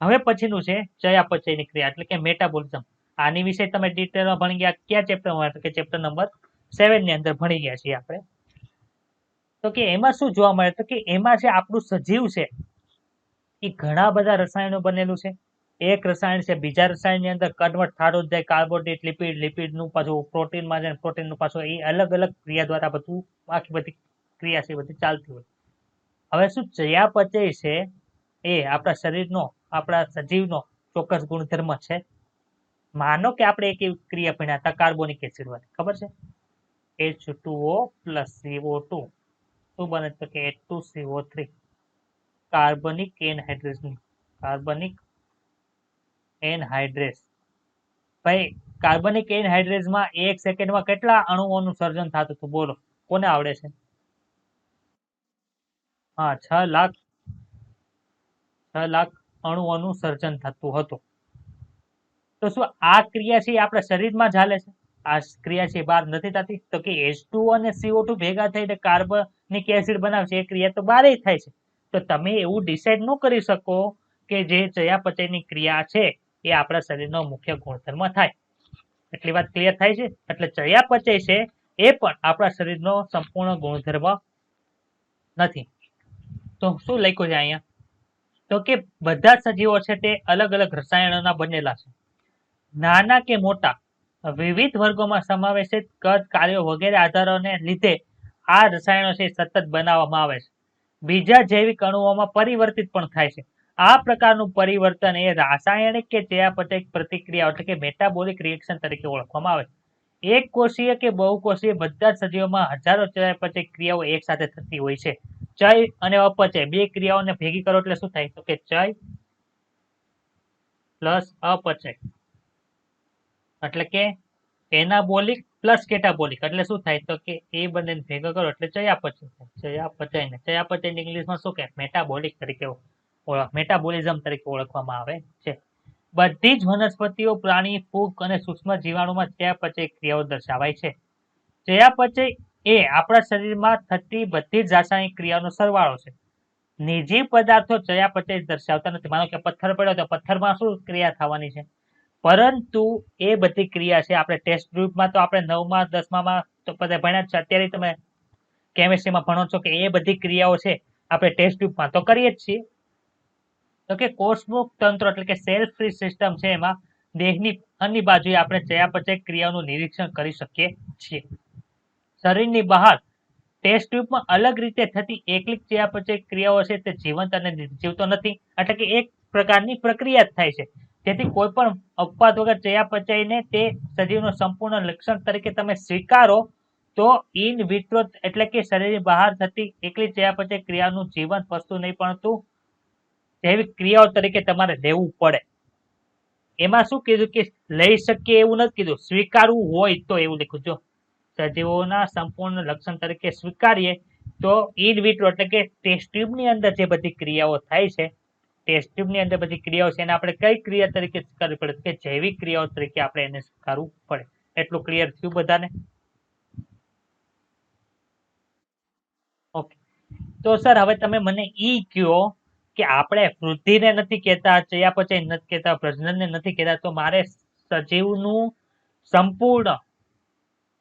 હવે પછીનું છે ચયાપચયની ક્રિયા એટલે કે મેટાબોલિઝમ. આની વિશે તમે ડિટેલમાં ભણી ગયા કયા ચેપ્ટરમાં તો કે ચેપ્ટર નંબર 7 ની અંદર ભણી ગયા છીએ આપણે. તો કે એમાં શું જોવા મળે તો કે એમાં જે આપણું સજીવ છે એ ઘણા બધા રસાયણો બનેલું છે. એક રસાયણ છે બીજા રસાયણની અંદર કન્વર્ટ થતું જાય, કાર્બોહાઈડ્રેટ, લિપિડ, લિપિડનું પાછું પ્રોટીનમાં જાય, પ્રોટીનનું પાછું એ અલગ અલગ ક્રિયા દ્વારા બધું આખી બધી ક્રિયા છે બધી ચાલતી હોય. હવે શું ચયાપચય છે એ આપણા શરીરનો, આપણા સજીવનો ચોક્કસ ગુણધર્મ છે. માનો કે આપણે એક એવી ક્રિયા ભણ્યા હતા કાર્બોનિક એસિડ વાળી, ખબર છે H2O + CO2 શું બને તો કે H2CO3 કાર્બનિક એનહાઇડ્રેસ. કાર્બનિક એનહાઇડ્રેસ ભાઈ કાર્બનિક એનહાઇડ્રેસમાં 1 સેકન્ડમાં કેટલા અણુઓનું સર્જન થતું હતું બોલો, કોને આવડે છે? હા 6 લાખ અણુઓનું સર્જન થતું હતું. તો શું આ ક્રિયા છે આપણા શરીરમાં જ હાલે છે? આ ક્રિયા છે બહાર નથી થતી? તો કે H2O અને CO2 ભેગા થઈને કાર્બનિક એસિડ બનાવશે એ ક્રિયા તો બહાર થાય છે. તો તમે એવું ડિસાઈડ ન કરી શકો કે જે ચયાપચયની ક્રિયા છે એ આપણા શરીરનો મુખ્ય ગુણધર્મ થાય. એટલી વાત ક્લિયર થાય છે. એટલે ચયાપચય છે એ પણ આપણા શરીરનો સંપૂર્ણ ગુણધર્મ નથી. તો શું લખ્યું છે અહીંયા તો કે બધા સજીવો છે તે અલગ અલગ રસાયણોના બનેલા છે. નાના કે મોટા વિવિધ વર્ગોમાં સમાવેશિત કદ, કાર્યો વગેરે આધારોને લીધે આ રસાયણો છે સતત બનાવવામાં આવે છે. બીજા જૈવિક અણુઓમાં પરિવર્તિત પણ થાય છે. આ પ્રકારનું પરિવર્તન એ રાસાયણિક કે ચયાપચયિક પ્રતિક્રિયા એટલે કે મેટાબોલિક રિએક્શન તરીકે ઓળખવામાં આવે છે. એક કોષીય કે બહુકોષીય બધા જ સજીવોમાં હજારો ચયાપચય ક્રિયાઓ એક સાથે થતી હોય છે. ચય અને અપચય બે ક્રિયાઓને ભેગી કરો એટલે શું થાય? તો કે ચય પ્લસ અપચય એટલે કે એનાબોલિક પ્લસ કેટાબોલિક એટલે શું થાય? તો કે એ બંને ભેગા કરો એટલે ચયાપચય થાય. ચયાપચયને ઇંગ્લિશમાં શું કહે? મેટાબોલિક તરીકે મેટાબોલિઝમ તરીકે ઓળખવામાં આવે છે. બધી જ વનસ્પતિઓ, પ્રાણી, ફૂગ અને સૂક્ષ્મ જીવાણુમાં ચયાપચય ક્રિયાઓ દર્શાવાય છે. ચયાપચય એ આપણા શરીરમાં થતી બધી જ રાસાયણિક ક્રિયાઓનો સરવાળો છે. નિર્જીવ પદાર્થો ચયાપચય દર્શાવતા નથી. માનો કે પથ્થર પડ્યો તો પથ્થરમાં શું ક્રિયા થવાની છે? પરંતુ એ બધી ક્રિયા છે આપણે ટેસ્ટ ટ્યુબમાં તો આપણે 9મા 10મામાં તો બધા ભણ્યા છે. અત્યારે તમે કેમિસ્ટ્રીમાં ભણો છો કે એ બધી ક્રિયાઓ છે આપણે ટેસ્ટ ટ્યુબમાં તો કરીએ જ છીએ. તો કે કોષમુખ તંત્ર એટલે કે સેલ ફ્રી સિસ્ટમ છે એમાં દેહની અન્ય બાજુએ આપણે ચયાપચય ક્રિયાઓનું નિરીક્ષણ કરી શકીએ છીએ. શરીરની બહાર ટેસ્ટ ટ્યુબમાં અલગ રીતે થતી એકલી ચયાપચય ક્રિયાઓ છે તે જીવંત અને નિર્જીવ તો નથી. એટલે કે એક પ્રકારની પ્રક્રિયા જ થાય છે. જેથી કોઈ પણ અપવાદ વગર ચયાપચયને તે સજીવનું સંપૂર્ણ લક્ષણ તરીકે તમે સ્વીકારો તો ઇન વિટ્રો એટલે કે શરીરની બહાર થતી એકલી ચયાપચય ક્રિયાનું જીવંત વસ્તુ નહીં પરંતુ જૈવિક ક્રિયાઓ તરીકે તમારે લેવું પડે. એમાં શું કીધું કે લઈ શકીએ એવું નથી કીધું, સ્વીકારવું હોય તો એવું લખ્યું. જો સજીવોના સંપૂર્ણ લક્ષણ તરીકે સ્વીકારીએ તો ઇન વિટ્રો એટલે કે ટેસ્ટ ટ્યુબની અંદર જે બધી ક્રિયાઓ થાય છે ટેસ્ટ ટ્યુબની અંદર બધી ક્રિયાઓ છે એને આપણે કઈ ક્રિયા તરીકે સ્વીકારવી પડે? કે જૈવિક ક્રિયાઓ તરીકે આપણે એને સ્વીકારવું પડે. એટલું ક્લિયર થયું બધાને? ઓકે. તો સર હવે તમે મને ઈ કયો કે આપણે વૃદ્ધિને નથી કહેતા, ચયાપચય નથી કહેતા, પ્રજનનને નથી કહેતા, તો મારે સજીવનું સંપૂર્ણ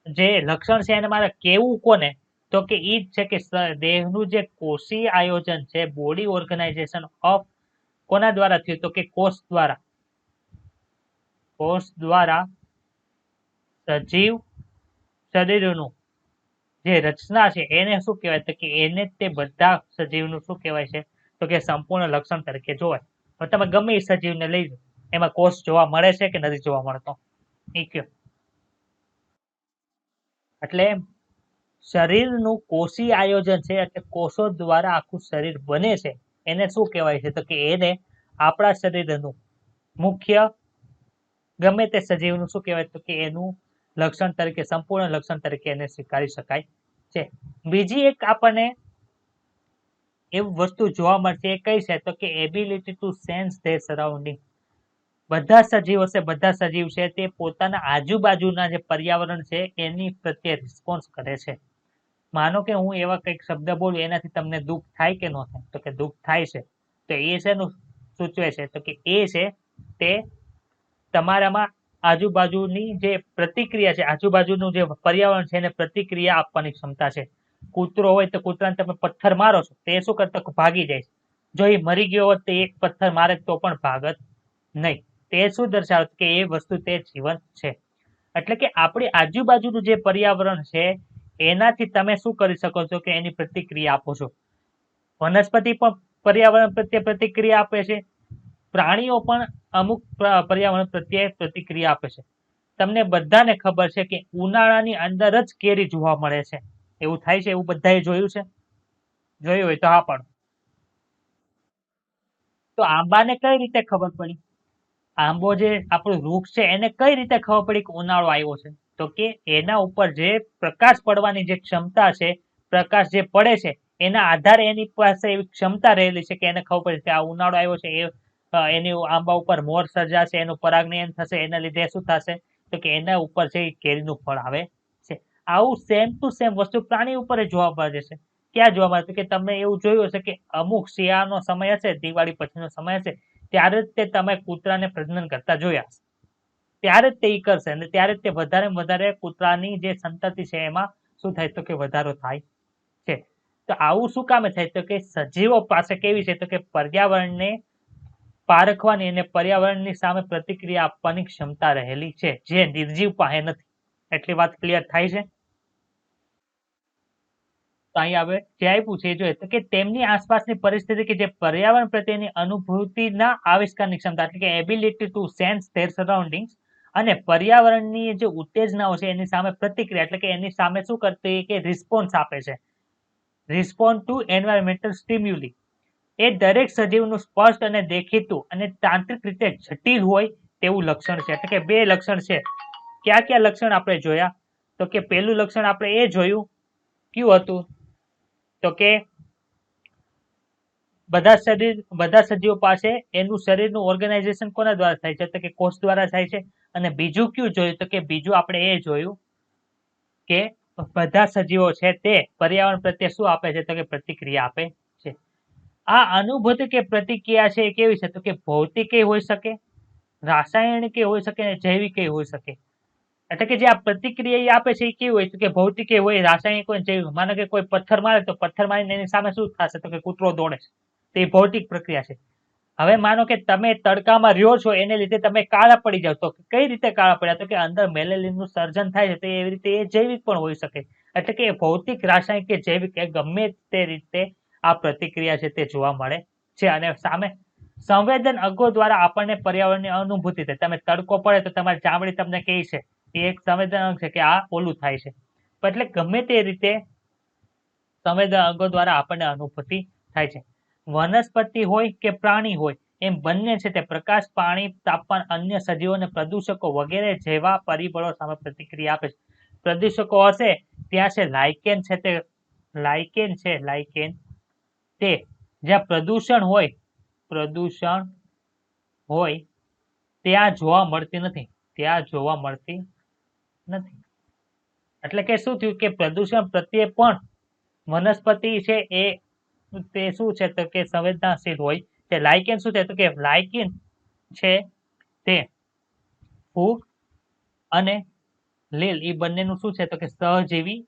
જે લક્ષણ છે એને મારે કેવું કોને? તો કે ઈ જ છે કે દેહનું જે કોષીય આયોજન છે, બોડી ઓર્ગેનાઇઝેશન ઓફ કોના દ્વારા થયું? તો કે કોષ દ્વારા. કોષ દ્વારા સજીવ શરીરનું જે રચના છે એને શું કહેવાય? તો કે એને તે બધા સજીવનું શું કહેવાય છે? તો કે સંપૂર્ણ લક્ષણ તરીકે જોવાય. હવે તમે ગમે એ સજીવને લઈ લો, એમાં કોષ જોવા મળે છે કે નથી જોવા મળતો? એ કયો. એટલે શરીરનું કોષીય આયોજન છે એટલે કોષો દ્વારા આખું શરીર બને છે એને શું કહેવાય છે? તો કે એને આપણા શરીરનું મુખ્ય ગમે તે સજીવનું શું કહેવાય? તો કે એનું લક્ષણ તરીકે સંપૂર્ણ લક્ષણ તરીકે એને સ્વીકારી શકાય છે. બીજી એક આપણને એવી વસ્તુ જોવા મળશે એ કઈ છે? તો કે ability to sense there surrounding. બધા સજીવો છે, બધા સજીવ છે તે પોતાના આજુબાજુના જે પર્યાવરણ છે એની પ્રત્યે રિસ્પોન્સ કરે છે. માનો કે હું એવા કંઈક શબ્દ બોલું એનાથી તમને દુઃખ થાય કે ન થાય? તો કે દુઃખ થાય છે. તો એ શેનું સૂચવે છે? તો કે એ છે તે તમારામાં આજુબાજુની જે પ્રતિક્રિયા છે, આજુબાજુનું જે પર્યાવરણ છે એને પ્રતિક્રિયા આપવાની ક્ષમતા છે. કૂતરો હોય તો કૂતરાને તમે પથ્થર મારો છો તો એ શું કરતો? ભાગી જાય છે. જો એ મરી ગયો હોત તો એક પથ્થર મારે તો પણ ભાગત નહીં. તે શું દર્શાવે? કે એ વસ્તુ તે જીવંત છે. એટલે કે આપણી આજુબાજુનું જે પર્યાવરણ છે એનાથી તમે શું કરી શકો છો? કે એની પ્રતિક્રિયા આપો છો. વનસ્પતિ પણ પર્યાવરણ પ્રત્યે પ્રતિક્રિયા આપે છે, પ્રાણીઓ પણ અમુક પર્યાવરણ પ્રત્યે પ્રતિક્રિયા આપે છે. તમને બધાને ખબર છે કે ઉનાળાની અંદર જ કેરી જોવા મળે છે. એવું થાય છે? એવું બધાએ જોયું છે? જોયું હોય તો હા પણ. તો આંબાને કઈ રીતે ખબર પડી? આંબો જે આપણું વૃક્ષ છે એને કઈ રીતે ખબર પડી કે ઉનાળો આવ્યો છે? તો કે એના ઉપર જે પ્રકાશ પડવાની જે ક્ષમતા છે, પ્રકાશ જે પડે છે એના આધારે એની પાસે એવી ક્ષમતા રહેલી છે કે એને ખબર પડે કે આ ઉનાળો આવ્યો છે. એની આંબા ઉપર મોર સર્જાશે, એનું પરાગનયન થશે, એના લીધે શું થશે? તો કે એના ઉપર છે કેરીનું ફળ આવે છે. આવું સેમ ટુ સેમ વસ્તુ પ્રાણી ઉપર જોવા મળે છે. ક્યાં જોવા મળે? કે તમે એવું જોયું હશે કે અમુક શિયાળાનો સમય હશે, દિવાળી પછીનો સમય હશે, ત્યારે જ તે તમે કૂતરાને પ્રજનન કરતા જોયા. ત્યારે જ તે કરશે અને ત્યારે જ તે વધારે વધારે કૂતરાની જે સંતતિ છે એમાં શું થાય? તો કે વધારો થાય છે. તો આવું શું કામે થાય? તો કે સજીવો પાસે કેવી છે? તો કે પર્યાવરણને પારખવાની અને પર્યાવરણની સામે પ્રતિક્રિયા આપવાની ક્ષમતા રહેલી છે, જે નિર્જીવ પાસે નથી. એટલી વાત ક્લિયર થાય છે? તો અહીં હવે જે આપ્યું છે એ જોઈએ તો કે તેમની આસપાસની પરિસ્થિતિ કે જે પર્યાવરણ પ્રત્યેની અનુભૂતિના આવિષ્કારની ક્ષમતા એટલે કે ability to sense there surroundings અને પર્યાવરણની જે ઉત્તેજનાઓ છે એની સામે પ્રતિક્રિયા એટલે કે એની સામે શું કરતી કે રિસ્પોન્સ આપે છે. Respond to environmental stimuli. એ દરેક સજીવનું સ્પષ્ટ અને દેખીતું અને તાંત્રિક રીતે જટિલ હોય તેવું લક્ષણ છે. એટલે કે બે લક્ષણ છે. ક્યાં ક્યાં લક્ષણ આપણે જોયા? તો કે પહેલું લક્ષણ આપણે એ જોયું કયું હતું? તો કે બધા સજીવો પાસે એનું શરીરનું ઓર્ગેનાઇઝેશન કોના દ્વારા થાય છે? તો કે કોષ દ્વારા થાય છે. અને બીજું કયું જોયું? તો કે બીજું આપણે એ જોયું કે બધા સજીવો છે તે પર્યાવરણ પ્રત્યે શું આપે છે? તો કે પ્રતિક્રિયા આપે છે. આ અનુભૂતિ કે પ્રતિક્રિયા છે એ કેવી છે? તો કે ભૌતિક હોઈ શકે, રાસાયણિક હોઈ શકે અને જૈવિક હોઈ શકે. એટલે કે જે આ પ્રતિક્રિયા આપે છે એ કેવી હોય? તો કે ભૌતિક હોય, રાસાયણિક હોય, જૈવિક. માનો કે કોઈ પથ્થર મારે તો પથ્થર મારીને એની સામે શું થશે? તો કે કૂતરો દોડે છે. તે ભૌતિક પ્રક્રિયા છે. હવે માનો કે તમે તડકામાં રહ્યો છો એને લીધે તમે કાળા પડી જાવ તો કઈ રીતે કાળા પડ્યા? તો કે અંદર મેલેનિનનું સર્જન થાય છે તો એવી રીતે એ જૈવિક પણ હોઈ શકે. એટલે કે ભૌતિક, રાસાયણિક કે જૈવિક ગમે તે રીતે આ પ્રતિક્રિયા છે તે જોવા મળે છે. અને સામે સંવેદન અંગો દ્વારા આપણને પર્યાવરણની અનુભૂતિ થાય. તમે તડકો પડે તો તમારી ચામડી તમને કહે છે એ એક સંવેદન અંગ છે કે આ ઓલું થાય છે. એટલે ગમે તે રીતે સંવેદન અંગો દ્વારા આપણને અનુભૂતિ થાય છે. વનસ્પતિ હોય કે પ્રાણી હોય એમ બંને છે તે પ્રકાશ, પાણી, તાપમાન, અન્ય સજીવો અને પ્રદૂષકો વગેરે જેવા પરિબળો સામે પ્રતિક્રિયા આપે છે. પ્રદૂષકો હશે ત્યાં છે લાઇકેન છે તે લાઇકેન તે જ્યાં પ્રદૂષણ હોય ત્યાં જોવા મળતી નથી. એટલે કે શું થયું કે પ્રદૂષણ પ્રત્યે પણ વનસ્પતિ છે એ તે શું છે તો કે સંવેદનાશીલ હોય તે. લાઇકેન શું છે તો કે લાઇકેન છે તે ફૂગ અને લીલ એ બંનેનું શું છે તો કે સહજીવી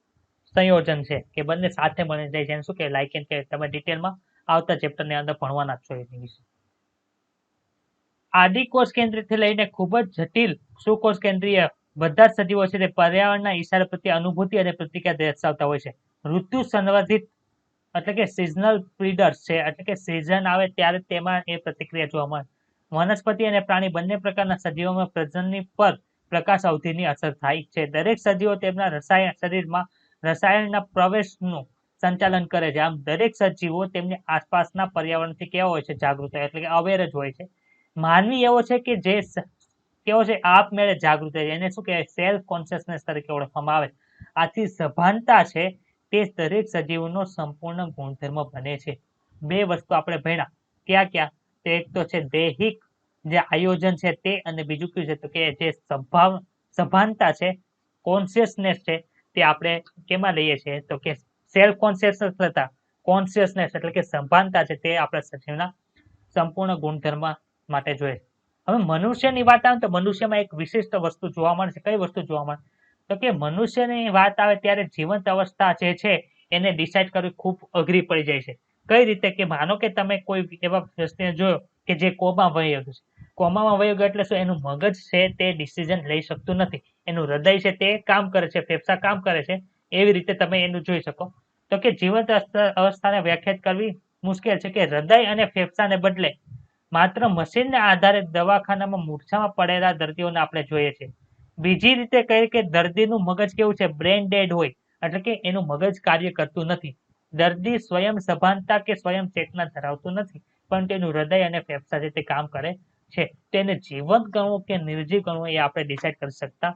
સંયોજન છે કે બંને સાથે બની જાય છે. શું કે લાઇકેન કે તમે ડિટેલમાં આવતા ચેપ્ટરની અંદર ભણવાના છો એની વિશે. આદિકોષ કેન્દ્રથી લઈને ખૂબ જ જટિલ સુકોષ કેન્દ્રીય બધા જ સજીવો છે તે પર્યાવરણના ઇશારા પ્રત્યે અનુભૂતિ અને પ્રતિક્રિયા દર્શાવતા હોય છે. ઋતુ સંબંધિત એટલે કે સિઝનલ પ્રીડર્સ છે એટલે કે સિઝન આવે ત્યારે તેમાં એ પ્રતિક્રિયા જોવા મળે. વનસ્પતિ અને પ્રાણી બંને પ્રકારના સજીવોમાં પ્રજનન પર પ્રકાશ અવધિની અસર થાય છે. દરેક સજીવો તેમના શરીરમાં રસાયણના પ્રવેશનું સંચાલન કરે છે. આમ દરેક સજીવો તેમની આસપાસના પર્યાવરણથી કેવા હોય છે? જાગૃત હોય એટલે કે અવેર જ હોય છે. માનવી એવો છે કે જે કેવો છે આપમેળે જાગૃત છે. એને શું કહેવાય? સેલ્ફ કોન્શિયસનેસ તરીકે ઓળખવામાં આવે. આથી સભાનતા છે તે દરેક સજીવનો સંપૂર્ણ ગુણધર્મ બને છે. બે વસ્તુ આપણે ભણ્યા. ક્યાં ક્યાં? તો એક તો છે દૈહિક જે આયોજન છે તે, અને બીજું કયું છે તો કે જે સભાનતા છે, કોન્શિયસનેસ છે તે આપણે કેમાં લઈએ છીએ? તો કે સેલ્ફ કોન્શિયસનેસ થતા કોન્શિયસનેસ એટલે કે સભાનતા છે તે આપણા સજીવના સંપૂર્ણ ગુણધર્મ માટે જોઈએ. હવે મનુષ્યની વાત આવે તો મનુષ્યમાં એક વિશિષ્ટ વસ્તુ જોવા મળે છે. કઈ વસ્તુ જોવા મળે? તો કે મનુષ્યની વાત આવે ત્યારે જીવંત અવસ્થા જે છે એને ડિસાઇડ કરવી ખૂબ અઘરી પડી જાય છે. કઈ રીતે? કે માનો કે તમે કોઈ એવા વ્યક્તિને જોયો કે જે કોમામાં વહી ગયો છે. કોમામાં વહી ગયો એટલે શું? એનું મગજ છે તે ડિસિઝન લઈ શકતું નથી. એનું હૃદય છે તે કામ કરે છે, ફેફસા કામ કરે છે. એવી રીતે તમે એનું જોઈ શકો. તો કે જીવંત અવસ્થાને વ્યાખ્યાયિત કરવી મુશ્કેલ છે કે હૃદય અને ફેફસાને બદલે માત્ર મશીનને આધારે દવાખાનામાં મૂર્છામાં પડેલા દર્દીઓને આપણે જોઈએ છીએ. બીજી રીતે કહીએ કે દર્દીનું મગજ કેવું છે? બ્રેન ડેડ હોય એટલે કે એનું મગજ કાર્ય કરતું નથી. દર્દી સ્વયં સભાનતા કે સ્વયં ચેતના ધરાવતું નથી, પણ તેનું હૃદય અને ફેફસા છે તે કામ કરે છે. તેને જીવંત ગણવું કે નિર્જીવ ગણવું એ આપણે ડિસાઇડ કરી શકતા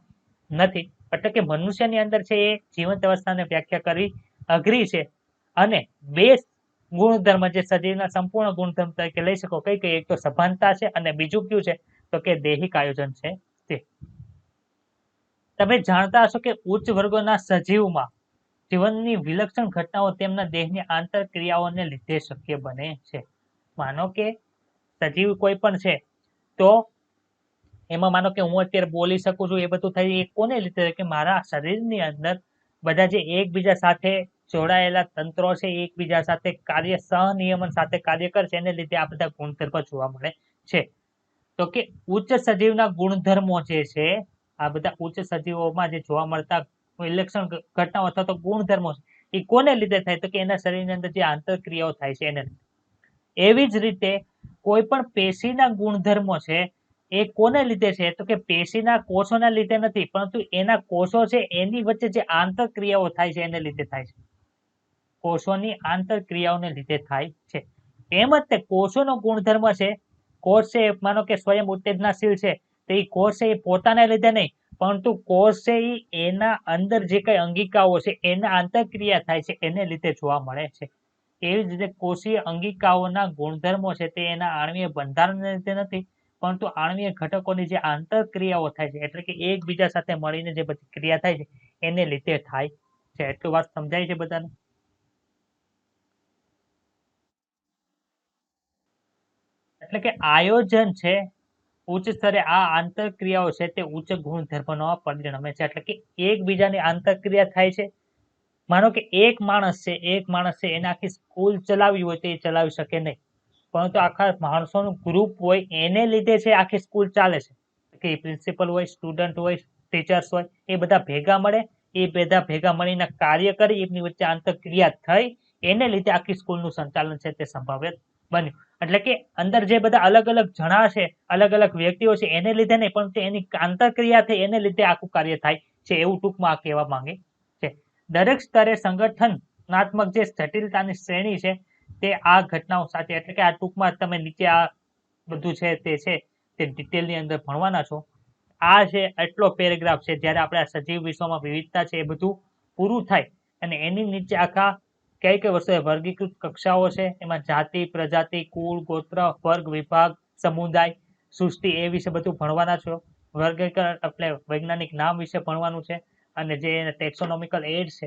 નથી. એટલે કે મનુષ્યની અંદર છે એ જીવંત અવસ્થાને વ્યાખ્યા કરવી અઘરી છે. અને બે ગુણધર્મ જે સજીવના સંપૂર્ણ ગુણધર્મ તરીકે લઈ શકો કઈ કઈ? એક તો સભાનતા છે અને બીજું કયું છે તો કે દૈહિક આયોજન છે તે. તમે જાણતા હશો કે ઉચ્ચ વર્ગોના સજીવમાં જીવનની વિલક્ષણ ઘટનાઓ તેમના દેહની આંતરક્રિયાઓને લીધે શક્ય બને છે. માનો કે સજીવ કોઈ પણ છે તો એમાં માનો કે હું અત્યારે બોલી શકું છું એ બધું થાય એ કોને લીધે? કે મારા શરીરની અંદર બધા જે એકબીજા સાથે જોડાયેલા તંત્રો છે એકબીજા સાથે સહનિયમન સાથે કાર્ય કરે છે એને લીધે આ બધા ગુણધર્મો જોવા મળે છે. તો કે ઉચ્ચ સજીવના ગુણધર્મો જે છે આ બધા ઉચ્ચ સજીવોમાં જે જોવા મળતા વિલક્ષણ ઘટનાઓ અથવા તો ગુણધર્મો એ કોને લીધે થાય? તો કે એના શરીરની અંદર જે આંતરક્રિયાઓ થાય છે એને. એવી જ રીતે કોઈ પણ પેશીના ગુણધર્મો છે એ કોને લીધે છે? તો કે પેશીના કોષોના લીધે નથી, પરંતુ એના કોષો છે એની વચ્ચે જે આંતરક્રિયાઓ થાય છે એને લીધે થાય છે. કોષોની આંતરક્રિયાઓને લીધે થાય છે. એમ જ તે કોષોનો ગુણધર્મ છે. કોષ છે માનો કે સ્વયં ઉત્તેજનાશીલ છે, તો એ કોષ છે એ પોતાને લીધે નહીં, પરંતુ કોષ છે એના અંદર જે કઈ અંગિકાઓ છે એના આંતરક્રિયા થાય છે એને લીધે જોવા મળે છે. એવી જ રીતે કોષીય અંગિકાઓના ગુણધર્મો છે તે એના આણ્વીય બંધારણને લીધે નથી, પરંતુ આણ્વીય ઘટકોની જે આંતરક્રિયાઓ થાય છે એટલે કે એકબીજા સાથે મળીને જે બધી ક્રિયા થાય છે એને લીધે થાય છે. એટલું વાત સમજાય છે બધાને? એટલે કે આયોજન છે ઉચ્ચ સ્તરે આ આંતરક્રિયાઓ છે તે ઉચ્ચ ગુણધર્મનો પરિણમે છે. એટલે કે એકબીજાની આંતરક્રિયા થાય છે. માનો કે એક માણસ છે એને આખી સ્કૂલ ચલાવવી હોય તો એ ચલાવી શકે નહીં, પરંતુ આખા માણસોનું ગ્રુપ હોય એને લીધે છે આખી સ્કૂલ ચાલે છે. કે પ્રિન્સિપલ હોય, સ્ટુડન્ટ હોય, ટીચર્સ હોય, એ બધા ભેગા મળે, એ બધા ભેગા મળીને કાર્ય કરી એમની વચ્ચે આંતરક્રિયા થઈ એને લીધે આખી સ્કૂલનું સંચાલન છે તે સંભવિત બન્યું. એટલે કે અંદર જે બધા અલગ અલગ જણા છે, અલગ અલગ વ્યક્તિઓ છે એને લીધે નહીં, પણ એની આંતરક્રિયા થઈ એને લીધે આખું કાર્ય થાય છે, એવું ટૂંકમાં આ કહેવા માંગે છે. દરેક સ્તરે સંગઠનાત્મક જે જટિલતાની શ્રેણી છે તે આ ઘટનાઓ સાથે, એટલે કે આ ટૂંકમાં તમે નીચે આ બધું છે તે ડિટેલની અંદર ભણવાના છો. આ છે એટલો પેરેગ્રાફ છે. જ્યારે આપણે આ સજીવ વિશ્વમાં વિવિધતા છે એ બધું પૂરું થાય અને એની નીચે આખા કઈ કઈ વસ્તુ વર્ગીકૃત કક્ષાઓ છે, એમાં જાતિ, પ્રજાતિ, કુળ, ગોત્ર, વર્ગ, વિભાગ, સમુદાય, સૃષ્ટિ એ વિશે બધું ભણવાના છો. વર્ગીકરણ એટલે વૈજ્ઞાનિક નામ વિશે ભણવાનું છે, અને જે ટેક્સોનોમિકલ એડ છે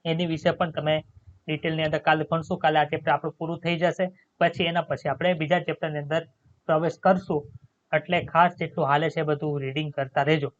એની વિશે પણ તમે ડિટેલની અંદર કાલે ભણશું. કાલે આ ચેપ્ટર આપણું પૂરું થઈ જશે. પછી એના પછી આપણે બીજા ચેપ્ટરની અંદર પ્રવેશ કરશું. એટલે ખાસ જેટલું હાલે છે બધું રીડિંગ કરતા રહેજો.